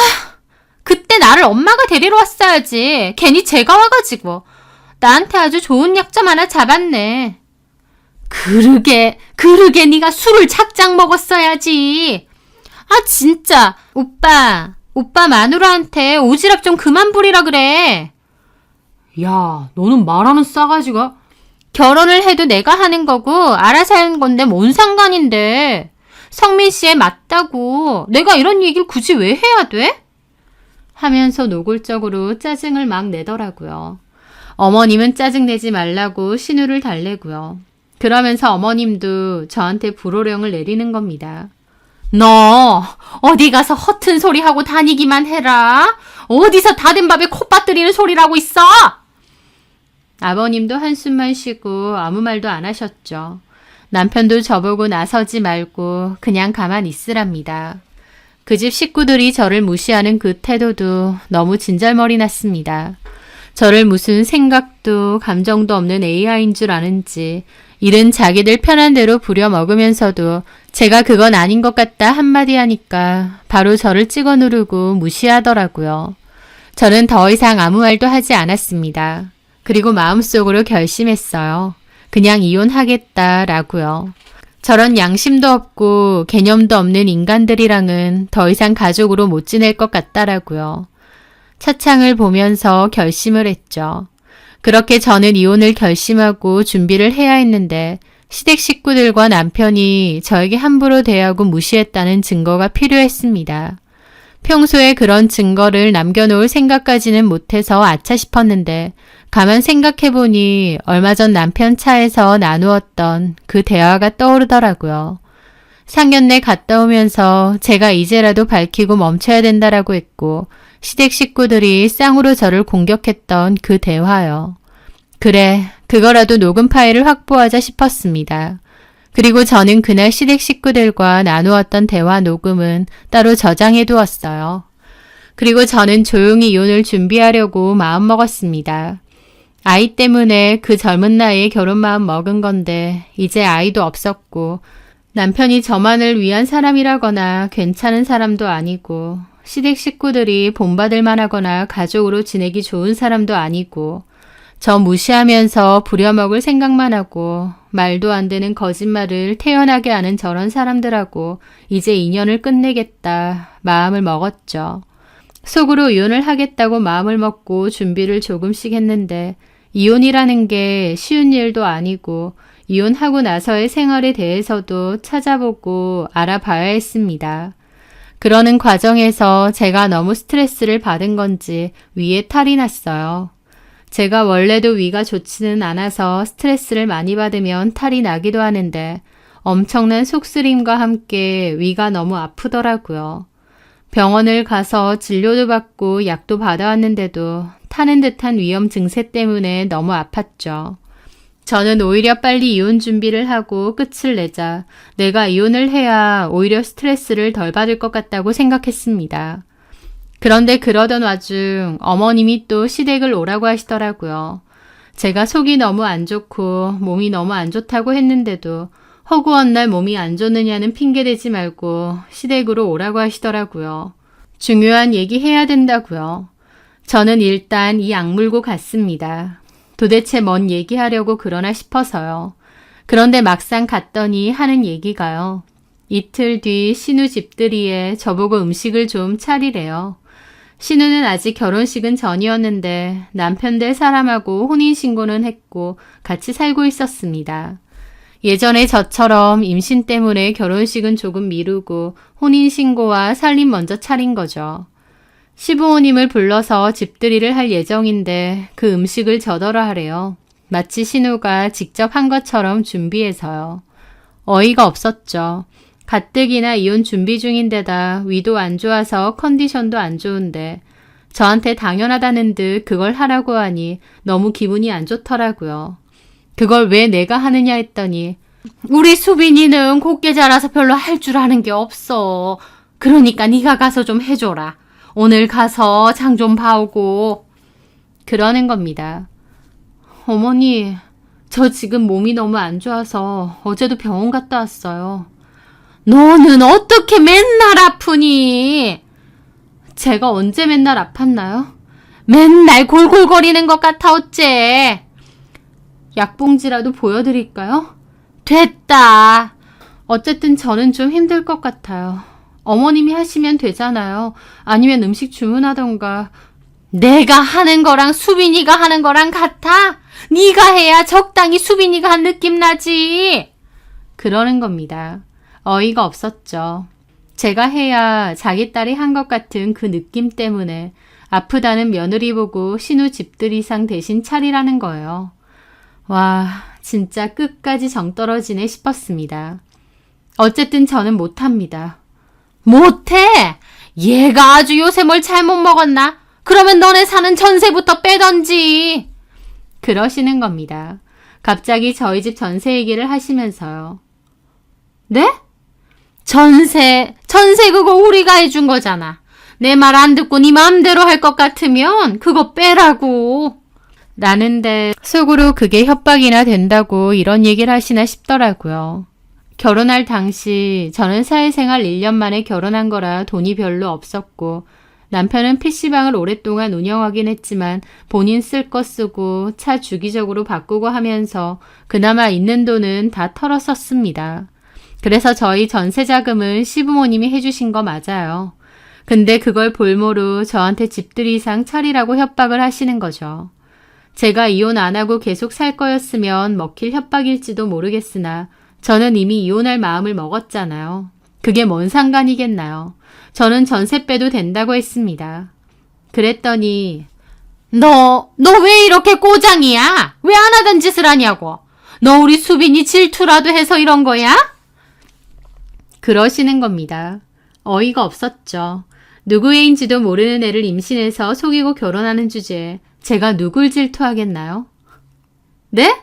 그때 나를 엄마가 데리러 왔어야지. 괜히 제가 와가지고. 나한테 아주 좋은 약점 하나 잡았네. 그러게 네가 술을 작작 먹었어야지. 아, 진짜. 오빠 마누라한테 오지랖 좀 그만 부리라 그래. 야, 너는 말하는 싸가지가. 결혼을 해도 내가 하는 거고 알아서 하는 건데 뭔 상관인데. 성민 씨에 맞다고. 내가 이런 얘기를 굳이 왜 해야 돼? 하면서 노골적으로 짜증을 막 내더라고요. 어머님은 짜증내지 말라고 신우를 달래고요. 그러면서 어머님도 저한테 불호령을 내리는 겁니다. 너 어디 가서 허튼 소리 하고 다니기만 해라. 어디서 다 된 밥에 코 빠뜨리는 소리라고 있어. 아버님도 한숨만 쉬고 아무 말도 안 하셨죠. 남편도 저보고 나서지 말고 그냥 가만 있으랍니다. 그 집 식구들이 저를 무시하는 그 태도도 너무 진절머리 났습니다. 저를 무슨 생각도 감정도 없는 AI인 줄 아는지 일은 자기들 편한 대로 부려먹으면서도 제가 그건 아닌 것 같다 한마디 하니까 바로 저를 찍어 누르고 무시하더라고요. 저는 더 이상 아무 말도 하지 않았습니다. 그리고 마음속으로 결심했어요. 그냥 이혼하겠다라고요. 저런 양심도 없고 개념도 없는 인간들이랑은 더 이상 가족으로 못 지낼 것 같다라고요. 차창을 보면서 결심을 했죠. 그렇게 저는 이혼을 결심하고 준비를 해야 했는데 시댁 식구들과 남편이 저에게 함부로 대하고 무시했다는 증거가 필요했습니다. 평소에 그런 증거를 남겨놓을 생각까지는 못해서 아차 싶었는데 가만 생각해보니 얼마 전 남편 차에서 나누었던 그 대화가 떠오르더라고요. 상견례 갔다 오면서 제가 이제라도 밝히고 멈춰야 된다라고 했고 시댁 식구들이 쌍으로 저를 공격했던 그 대화요. 그래, 그거라도 녹음 파일을 확보하자 싶었습니다. 그리고 저는 그날 시댁 식구들과 나누었던 대화 녹음은 따로 저장해 두었어요. 그리고 저는 조용히 이혼을 준비하려고 마음먹었습니다. 아이 때문에 그 젊은 나이에 결혼 마음 먹은 건데 이제 아이도 없었고 남편이 저만을 위한 사람이라거나 괜찮은 사람도 아니고 시댁 식구들이 본받을 만하거나 가족으로 지내기 좋은 사람도 아니고 저 무시하면서 부려먹을 생각만 하고 말도 안 되는 거짓말을 태연하게 하는 저런 사람들하고 이제 인연을 끝내겠다 마음을 먹었죠. 속으로 이혼을 하겠다고 마음을 먹고 준비를 조금씩 했는데 이혼이라는 게 쉬운 일도 아니고 이혼하고 나서의 생활에 대해서도 찾아보고 알아봐야 했습니다. 그러는 과정에서 제가 너무 스트레스를 받은 건지 위에 탈이 났어요. 제가 원래도 위가 좋지는 않아서 스트레스를 많이 받으면 탈이 나기도 하는데 엄청난 속쓰림과 함께 위가 너무 아프더라고요. 병원을 가서 진료도 받고 약도 받아왔는데도 타는 듯한 위험 증세 때문에 너무 아팠죠. 저는 오히려 빨리 이혼 준비를 하고 끝을 내자 내가 이혼을 해야 오히려 스트레스를 덜 받을 것 같다고 생각했습니다. 그런데 그러던 와중 어머님이 또 시댁을 오라고 하시더라고요. 제가 속이 너무 안 좋고 몸이 너무 안 좋다고 했는데도 허구한 날 몸이 안 좋느냐는 핑계대지 말고 시댁으로 오라고 하시더라고요. 중요한 얘기 해야 된다고요. 저는 일단 이 악물고 갔습니다. 도대체 뭔 얘기하려고 그러나 싶어서요. 그런데 막상 갔더니 하는 얘기가요. 이틀 뒤 신우 집들이에 저보고 음식을 좀 차리래요. 신우는 아직 결혼식은 전이었는데 남편 될 사람하고 혼인신고는 했고 같이 살고 있었습니다. 예전에 저처럼 임신 때문에 결혼식은 조금 미루고 혼인신고와 살림 먼저 차린 거죠. 시부모님을 불러서 집들이를 할 예정인데 그 음식을 저더러 하래요. 마치 신우가 직접 한 것처럼 준비해서요. 어이가 없었죠. 가뜩이나 이혼 준비 중인데다 위도 안 좋아서 컨디션도 안 좋은데 저한테 당연하다는 듯 그걸 하라고 하니 너무 기분이 안 좋더라고요. 그걸 왜 내가 하느냐 했더니 우리 수빈이는 곱게 자라서 별로 할 줄 아는 게 없어. 그러니까 네가 가서 좀 해줘라. 오늘 가서 장 좀 봐오고. 그러는 겁니다. 어머니, 저 지금 몸이 너무 안 좋아서 어제도 병원 갔다 왔어요. 너는 어떻게 맨날 아프니? 제가 언제 맨날 아팠나요? 맨날 골골거리는 것 같아 어째. 약봉지라도 보여드릴까요? 됐다. 어쨌든 저는 좀 힘들 것 같아요. 어머님이 하시면 되잖아요. 아니면 음식 주문하던가. 내가 하는 거랑 수빈이가 하는 거랑 같아? 네가 해야 적당히 수빈이가 한 느낌 나지. 그러는 겁니다. 어이가 없었죠. 제가 해야 자기 딸이 한 것 같은 그 느낌 때문에 아프다는 며느리 보고 신우 집들이상 대신 차리라는 거예요. 와, 진짜 끝까지 정 떨어지네 싶었습니다. 어쨌든 저는 못합니다. 못해? 얘가 아주 요새 뭘 잘못 먹었나? 그러면 너네 사는 전세부터 빼던지. 그러시는 겁니다. 갑자기 저희 집 전세 얘기를 하시면서요. 네? 전세 그거 우리가 해준 거잖아. 내 말 안 듣고 네 마음대로 할 것 같으면 그거 빼라고. 라는데 속으로 그게 협박이나 된다고 이런 얘기를 하시나 싶더라고요. 결혼할 당시 저는 사회생활 1년 만에 결혼한 거라 돈이 별로 없었고 남편은 PC방을 오랫동안 운영하긴 했지만 본인 쓸 거 쓰고 차 주기적으로 바꾸고 하면서 그나마 있는 돈은 다 털어 썼습니다. 그래서 저희 전세 자금은 시부모님이 해주신 거 맞아요. 근데 그걸 볼모로 저한테 집들이 이상 차리라고 협박을 하시는 거죠. 제가 이혼 안 하고 계속 살 거였으면 먹힐 협박일지도 모르겠으나 저는 이미 이혼할 마음을 먹었잖아요. 그게 뭔 상관이겠나요? 저는 전세 빼도 된다고 했습니다. 그랬더니 너 왜 이렇게 꼬장이야? 왜 안 하던 짓을 하냐고? 너 우리 수빈이 질투라도 해서 이런 거야? 그러시는 겁니다. 어이가 없었죠. 누구애인지도 모르는 애를 임신해서 속이고 결혼하는 주제에 제가 누굴 질투하겠나요? 네?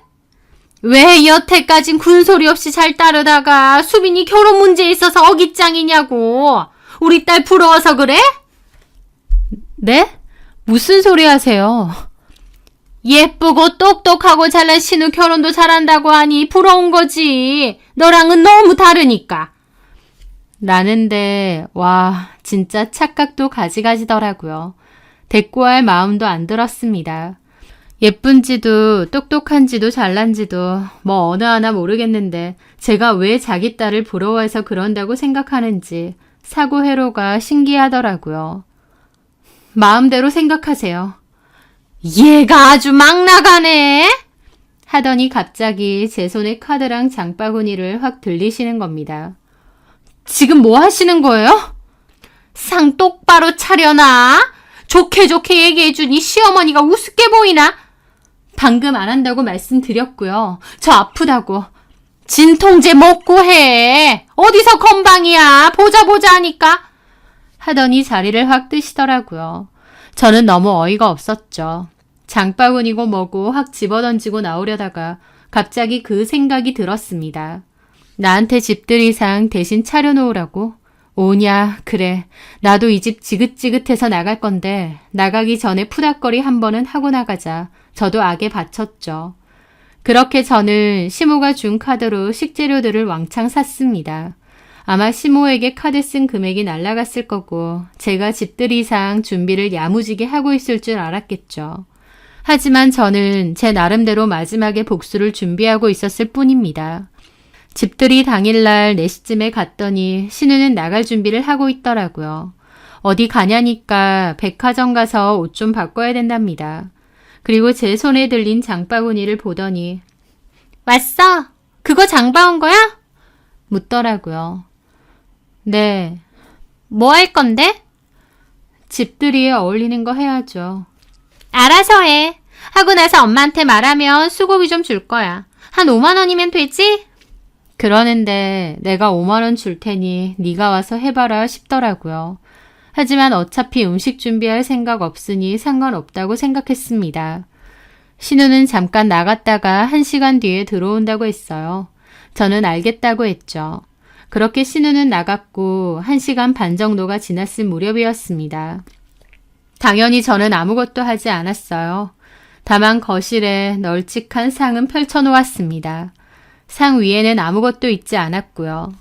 왜 여태까진 군소리 없이 잘 따르다가 수빈이 결혼 문제에 있어서 어깃장이냐고. 우리 딸 부러워서 그래? 네? 무슨 소리 하세요? 예쁘고 똑똑하고 잘난 신우 결혼도 잘한다고 하니 부러운 거지. 너랑은 너무 다르니까. 라는데 와 진짜 착각도 가지가지더라고요. 대꾸할 마음도 안 들었습니다. 예쁜지도 똑똑한지도 잘난지도 뭐 어느 하나 모르겠는데 제가 왜 자기 딸을 부러워해서 그런다고 생각하는지 사고회로가 신기하더라고요. 마음대로 생각하세요. 얘가 아주 막 나가네. 하더니 갑자기 제 손에 카드랑 장바구니를 확 들리시는 겁니다. 지금 뭐 하시는 거예요? 상 똑바로 차려놔. 좋게 좋게 얘기해주니 시어머니가 우습게 보이나? 방금 안 한다고 말씀드렸고요. 저 아프다고. 진통제 먹고 해. 어디서 건방이야. 보자 하니까. 하더니 자리를 확 뜨시더라고요. 저는 너무 어이가 없었죠. 장바구니고 뭐고 확 집어던지고 나오려다가 갑자기 그 생각이 들었습니다. 나한테 집들이상 대신 차려놓으라고? 오냐, 그래. 나도 이 집 지긋지긋해서 나갈 건데 나가기 전에 푸닥거리 한 번은 하고 나가자. 저도 악에 바쳤죠. 그렇게 저는 시모가 준 카드로 식재료들을 왕창 샀습니다. 아마 시모에게 카드 쓴 금액이 날라갔을 거고 제가 집들이상 준비를 야무지게 하고 있을 줄 알았겠죠. 하지만 저는 제 나름대로 마지막에 복수를 준비하고 있었을 뿐입니다. 집들이 당일날 4시쯤에 갔더니 신우는 나갈 준비를 하고 있더라고요. 어디 가냐니까 백화점 가서 옷 좀 바꿔야 된답니다. 그리고 제 손에 들린 장바구니를 보더니 왔어? 그거 장바온 거야? 묻더라고요. 네. 뭐 할 건데? 집들이에 어울리는 거 해야죠. 알아서 해. 하고 나서 엄마한테 말하면 수고비 좀 줄 거야. 한 5만 원이면 되지? 그러는데 내가 5만 원 줄 테니 네가 와서 해봐라 싶더라고요. 하지만 어차피 음식 준비할 생각 없으니 상관없다고 생각했습니다. 신우는 잠깐 나갔다가 1시간 뒤에 들어온다고 했어요. 저는 알겠다고 했죠. 그렇게 신우는 나갔고 1시간 반 정도가 지났을 무렵이었습니다. 당연히 저는 아무것도 하지 않았어요. 다만 거실에 널찍한 상은 펼쳐놓았습니다. 상 위에는 아무것도 있지 않았고요.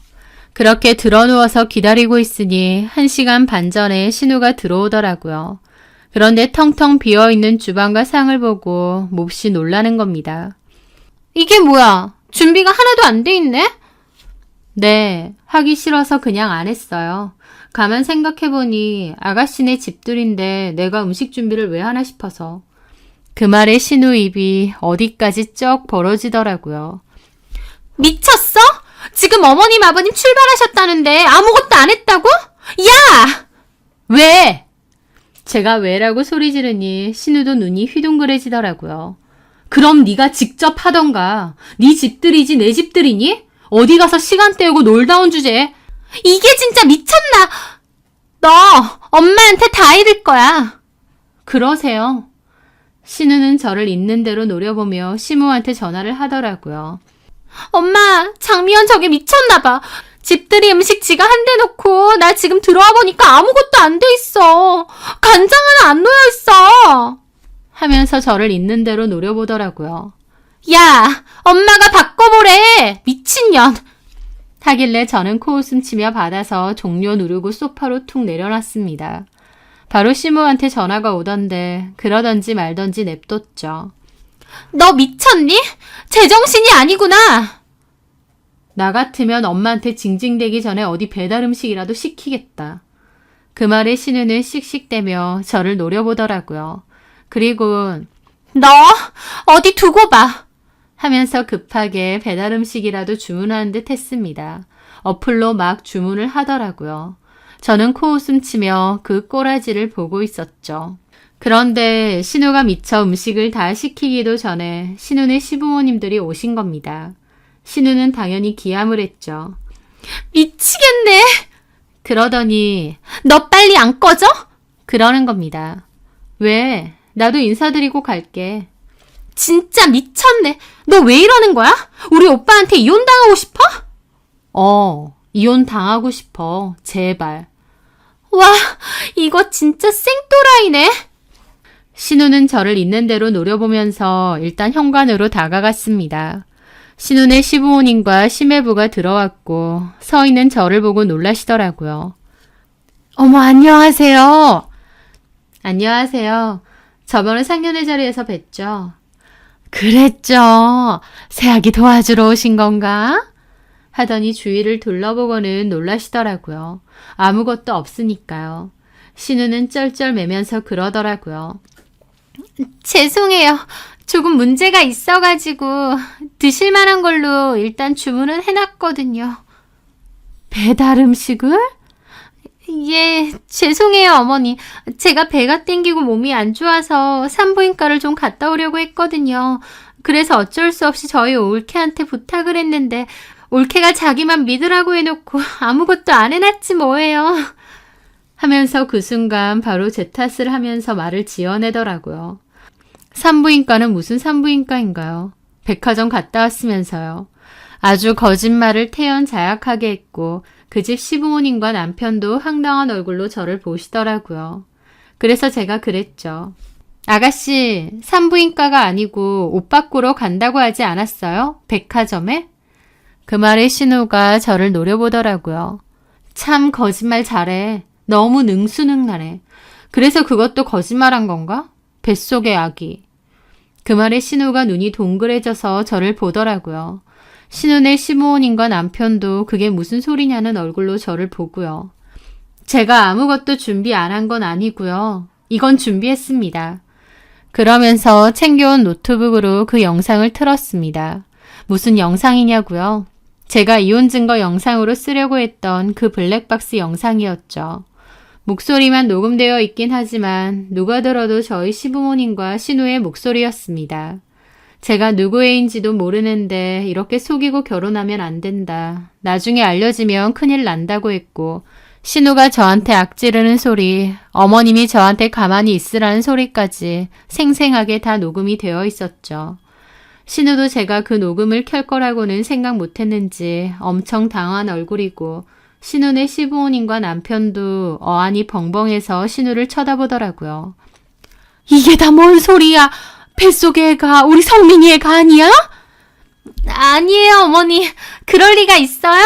그렇게 드러누워서 기다리고 있으니 1시간 반 전에 신우가 들어오더라고요. 그런데 텅텅 비어있는 주방과 상을 보고 몹시 놀라는 겁니다. 이게 뭐야? 준비가 하나도 안 돼 있네? 네, 하기 싫어서 그냥 안 했어요. 가만 생각해보니 아가씨네 집들인데 내가 음식 준비를 왜 하나 싶어서. 그 말에 신우 입이 어디까지 쩍 벌어지더라고요. 미쳤어? 지금 어머님 아버님 출발하셨다는데 아무것도 안 했다고? 야! 왜? 제가 왜라고 소리 지르니 신우도 눈이 휘둥그레지더라고요. 그럼 네가 직접 하던가. 네 집들이지 내 집들이니? 어디 가서 시간 때우고 놀다 온 주제에. 이게 진짜 미쳤나? 너 엄마한테 다 이를 거야. 그러세요. 신우는 저를 있는 대로 노려보며 시모한테 전화를 하더라고요. 엄마, 장미연 저게 미쳤나봐. 집들이 음식 지가 한 대 놓고 나 지금 들어와 보니까 아무것도 안 돼 있어. 간장 하나 안 놓여 있어. 하면서 저를 있는 대로 노려보더라고요. 야, 엄마가 바꿔보래! 미친년! 하길래 저는 코웃음 치며 받아서 종료 누르고 소파로 툭 내려놨습니다. 바로 시모한테 전화가 오던데 그러던지 말던지 냅뒀죠. 너 미쳤니? 제정신이 아니구나! 나 같으면 엄마한테 징징대기 전에 어디 배달 음식이라도 시키겠다. 그 말에 신우는 씩씩대며 저를 노려보더라고요. 그리고 너 어디 두고 봐! 하면서 급하게 배달 음식이라도 주문하는 듯 했습니다. 어플로 막 주문을 하더라고요. 저는 코웃음 치며 그 꼬라지를 보고 있었죠. 그런데 신우가 미처 음식을 다 시키기도 전에 신우네 시부모님들이 오신 겁니다. 신우는 당연히 기함을 했죠. 미치겠네! 그러더니 너 빨리 안 꺼져? 그러는 겁니다. 왜? 나도 인사드리고 갈게. 진짜 미쳤네. 너 왜 이러는 거야? 우리 오빠한테 이혼당하고 싶어? 이혼 당하고 싶어. 제발. 와, 이거 진짜 생또라이네. 신우는 저를 있는 대로 노려보면서 일단 현관으로 다가갔습니다. 신우네 시부모님과 시매부가 들어왔고 서 있는 저를 보고 놀라시더라고요. 어머, 안녕하세요. 안녕하세요. 저번에 상견례 자리에서 뵀죠. 그랬죠. 새아기 도와주러 오신 건가? 하더니 주위를 둘러보고는 놀라시더라고요. 아무것도 없으니까요. 신우는 쩔쩔매면서 그러더라고요. 죄송해요. 조금 문제가 있어가지고 드실 만한 걸로 일단 주문은 해놨거든요. 배달 음식을? 예, 죄송해요, 어머니. 제가 배가 땡기고 몸이 안 좋아서 산부인과를 좀 갔다 오려고 했거든요. 그래서 어쩔 수 없이 저희 올케한테 부탁을 했는데 올케가 자기만 믿으라고 해놓고 아무것도 안 해놨지 뭐예요. 하면서 그 순간 바로 제 탓을 하면서 말을 지어내더라고요. 산부인과는 무슨 산부인과인가요? 백화점 갔다 왔으면서요. 아주 거짓말을 태연자약하게 했고 그 집 시부모님과 남편도 황당한 얼굴로 저를 보시더라고요. 그래서 제가 그랬죠. 아가씨, 산부인과가 아니고 옷 바꾸러 간다고 하지 않았어요? 백화점에? 그 말에 신우가 저를 노려보더라고요. 참 거짓말 잘해. 너무 능수능란해. 그래서 그것도 거짓말한 건가? 뱃속의 아기. 그 말에 신우가 눈이 동그래져서 저를 보더라고요. 신우네 시부모님과 남편도 그게 무슨 소리냐는 얼굴로 저를 보고요. 제가 아무것도 준비 안 한 건 아니고요. 이건 준비했습니다. 그러면서 챙겨온 노트북으로 그 영상을 틀었습니다. 무슨 영상이냐고요? 제가 이혼 증거 영상으로 쓰려고 했던 그 블랙박스 영상이었죠. 목소리만 녹음되어 있긴 하지만 누가 들어도 저희 시부모님과 신우의 목소리였습니다. 제가 누구애인지도 모르는데 이렇게 속이고 결혼하면 안 된다. 나중에 알려지면 큰일 난다고 했고 신우가 저한테 악지르는 소리, 어머님이 저한테 가만히 있으라는 소리까지 생생하게 다 녹음이 되어 있었죠. 신우도 제가 그 녹음을 켤 거라고는 생각 못했는지 엄청 당황한 얼굴이고 신우네 시부모님과 남편도 어안이 벙벙해서 신우를 쳐다보더라고요. 이게 다 뭔 소리야? 뱃속의 애가 우리 성민이 애가 아니야? 아니에요, 어머니. 그럴 리가 있어요?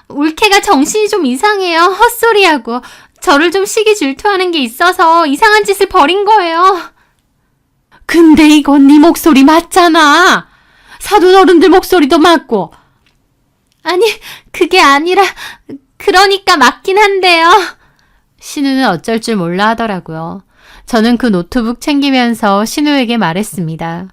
올케가 정신이 좀 이상해요. 헛소리하고 저를 좀 시기 질투하는 게 있어서 이상한 짓을 벌인 거예요. 근데 이건 네 목소리 맞잖아. 사돈 어른들 목소리도 맞고. 아니, 그게 아니라 그러니까 맞긴 한데요. 신우는 어쩔 줄 몰라 하더라고요. 저는 그 노트북 챙기면서 신우에게 말했습니다.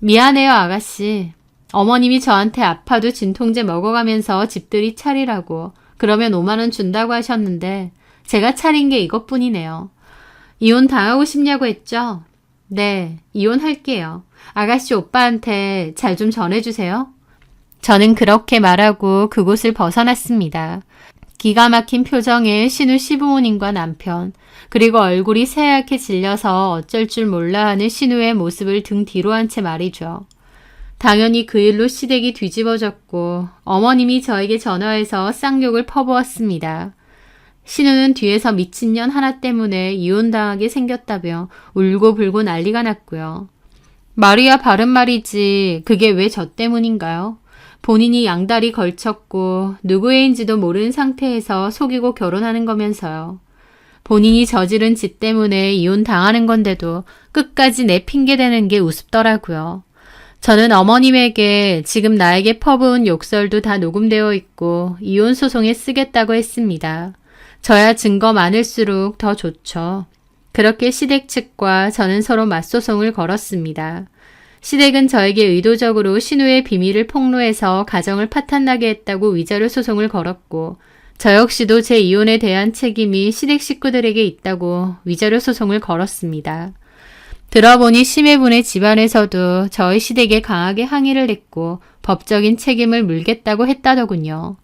미안해요, 아가씨. 어머님이 저한테 아파도 진통제 먹어가면서 집들이 차리라고 그러면 5만 원 준다고 하셨는데 제가 차린 게 이것뿐이네요. 이혼 당하고 싶냐고 했죠? 네, 이혼할게요. 아가씨 오빠한테 잘 좀 전해주세요. 저는 그렇게 말하고 그곳을 벗어났습니다. 기가 막힌 표정의 신우 시부모님과 남편, 그리고 얼굴이 새하얗게 질려서 어쩔 줄 몰라 하는 신우의 모습을 등 뒤로 한 채 말이죠. 당연히 그 일로 시댁이 뒤집어졌고 어머님이 저에게 전화해서 쌍욕을 퍼부었습니다. 신우는 뒤에서 미친년 하나 때문에 이혼당하게 생겼다며 울고불고 난리가 났고요. 말이야 바른 말이지 그게 왜 저 때문인가요? 본인이 양다리 걸쳤고 누구애인지도 모르는 상태에서 속이고 결혼하는 거면서요. 본인이 저지른 짓 때문에 이혼당하는 건데도 끝까지 내 핑계대는 게 우습더라고요. 저는 어머님에게 지금 나에게 퍼부은 욕설도 다 녹음되어 있고 이혼 소송에 쓰겠다고 했습니다. 저야 증거 많을수록 더 좋죠. 그렇게 시댁 측과 저는 서로 맞소송을 걸었습니다. 시댁은 저에게 의도적으로 신우의 비밀을 폭로해서 가정을 파탄나게 했다고 위자료 소송을 걸었고 저 역시도 제 이혼에 대한 책임이 시댁 식구들에게 있다고 위자료 소송을 걸었습니다. 들어보니 심해분의 집안에서도 저희 시댁에 강하게 항의를 했고 법적인 책임을 물겠다고 했다더군요.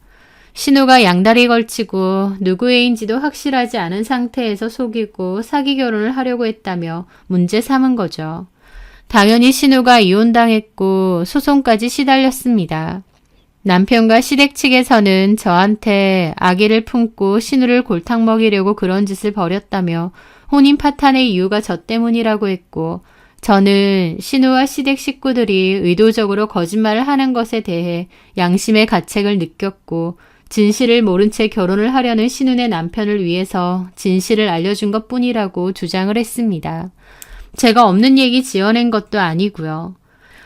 신우가 양다리 걸치고 누구애인지도 확실하지 않은 상태에서 속이고 사기 결혼을 하려고 했다며 문제 삼은 거죠. 당연히 신우가 이혼당했고 소송까지 시달렸습니다. 남편과 시댁 측에서는 저한테 아기를 품고 신우를 골탕 먹이려고 그런 짓을 벌였다며 혼인 파탄의 이유가 저 때문이라고 했고 저는 신우와 시댁 식구들이 의도적으로 거짓말을 하는 것에 대해 양심의 가책을 느꼈고 진실을 모른 채 결혼을 하려는 신우의 남편을 위해서 진실을 알려준 것뿐이라고 주장을 했습니다. 제가 없는 얘기 지어낸 것도 아니고요.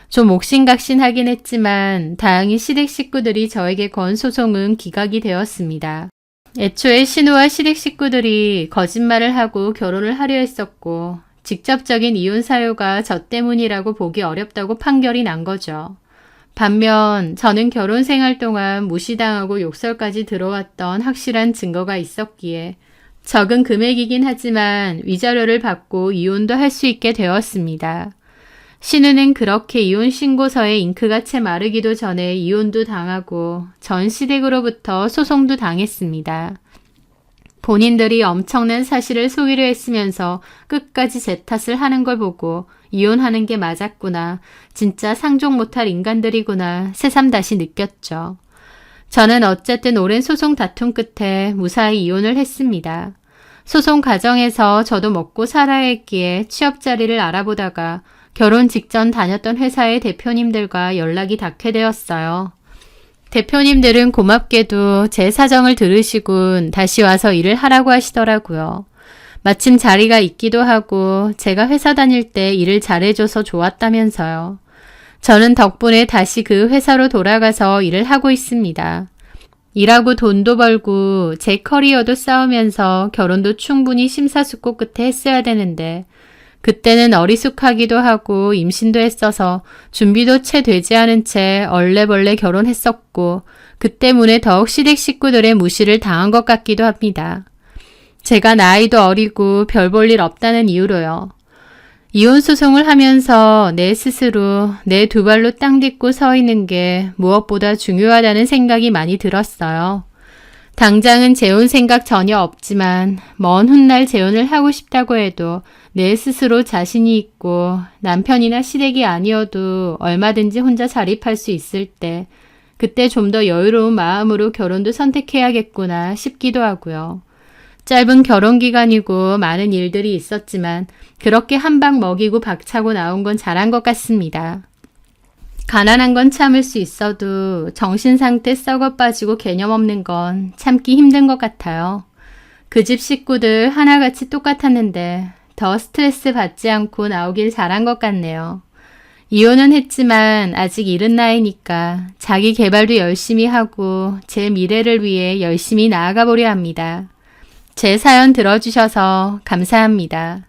좀 옥신각신하긴 했지만 다행히 시댁 식구들이 저에게 건 소송은 기각이 되었습니다. 애초에 신우와 시댁 식구들이 거짓말을 하고 결혼을 하려 했었고 직접적인 이혼 사유가 저 때문이라고 보기 어렵다고 판결이 난 거죠. 반면 저는 결혼 생활 동안 무시당하고 욕설까지 들어왔던 확실한 증거가 있었기에 적은 금액이긴 하지만 위자료를 받고 이혼도 할 수 있게 되었습니다. 신우는 그렇게 이혼 신고서에 잉크가 채 마르기도 전에 이혼도 당하고 전 시댁으로부터 소송도 당했습니다. 본인들이 엄청난 사실을 속이려 했으면서 끝까지 제 탓을 하는 걸 보고 이혼하는 게 맞았구나. 진짜 상종 못할 인간들이구나. 새삼 다시 느꼈죠. 저는 어쨌든 오랜 소송 다툼 끝에 무사히 이혼을 했습니다. 소송 과정에서 저도 먹고 살아야 했기에 취업 자리를 알아보다가 결혼 직전 다녔던 회사의 대표님들과 연락이 닿게 되었어요. 대표님들은 고맙게도 제 사정을 들으시곤 다시 와서 일을 하라고 하시더라고요. 마침 자리가 있기도 하고 제가 회사 다닐 때 일을 잘해줘서 좋았다면서요. 저는 덕분에 다시 그 회사로 돌아가서 일을 하고 있습니다. 일하고 돈도 벌고 제 커리어도 쌓으면서 결혼도 충분히 심사숙고 끝에 했어야 되는데 그때는 어리숙하기도 하고 임신도 했어서 준비도 채 되지 않은 채 얼레벌레 결혼했었고 그 때문에 더욱 시댁 식구들의 무시를 당한 것 같기도 합니다. 제가 나이도 어리고 별 볼 일 없다는 이유로요. 이혼 소송을 하면서 내 스스로 내 두 발로 땅 딛고 서 있는 게 무엇보다 중요하다는 생각이 많이 들었어요. 당장은 재혼 생각 전혀 없지만 먼 훗날 재혼을 하고 싶다고 해도 내 스스로 자신이 있고 남편이나 시댁이 아니어도 얼마든지 혼자 자립할 수 있을 때 그때 좀 더 여유로운 마음으로 결혼도 선택해야겠구나 싶기도 하고요. 짧은 결혼 기간이고 많은 일들이 있었지만 그렇게 한 방 먹이고 박차고 나온 건 잘한 것 같습니다. 가난한 건 참을 수 있어도 정신 상태 썩어 빠지고 개념 없는 건 참기 힘든 것 같아요. 그 집 식구들 하나같이 똑같았는데 더 스트레스 받지 않고 나오길 잘한 것 같네요. 이혼은 했지만 아직 이른 나이니까 자기 개발도 열심히 하고 제 미래를 위해 열심히 나아가 보려 합니다. 제 사연 들어주셔서 감사합니다.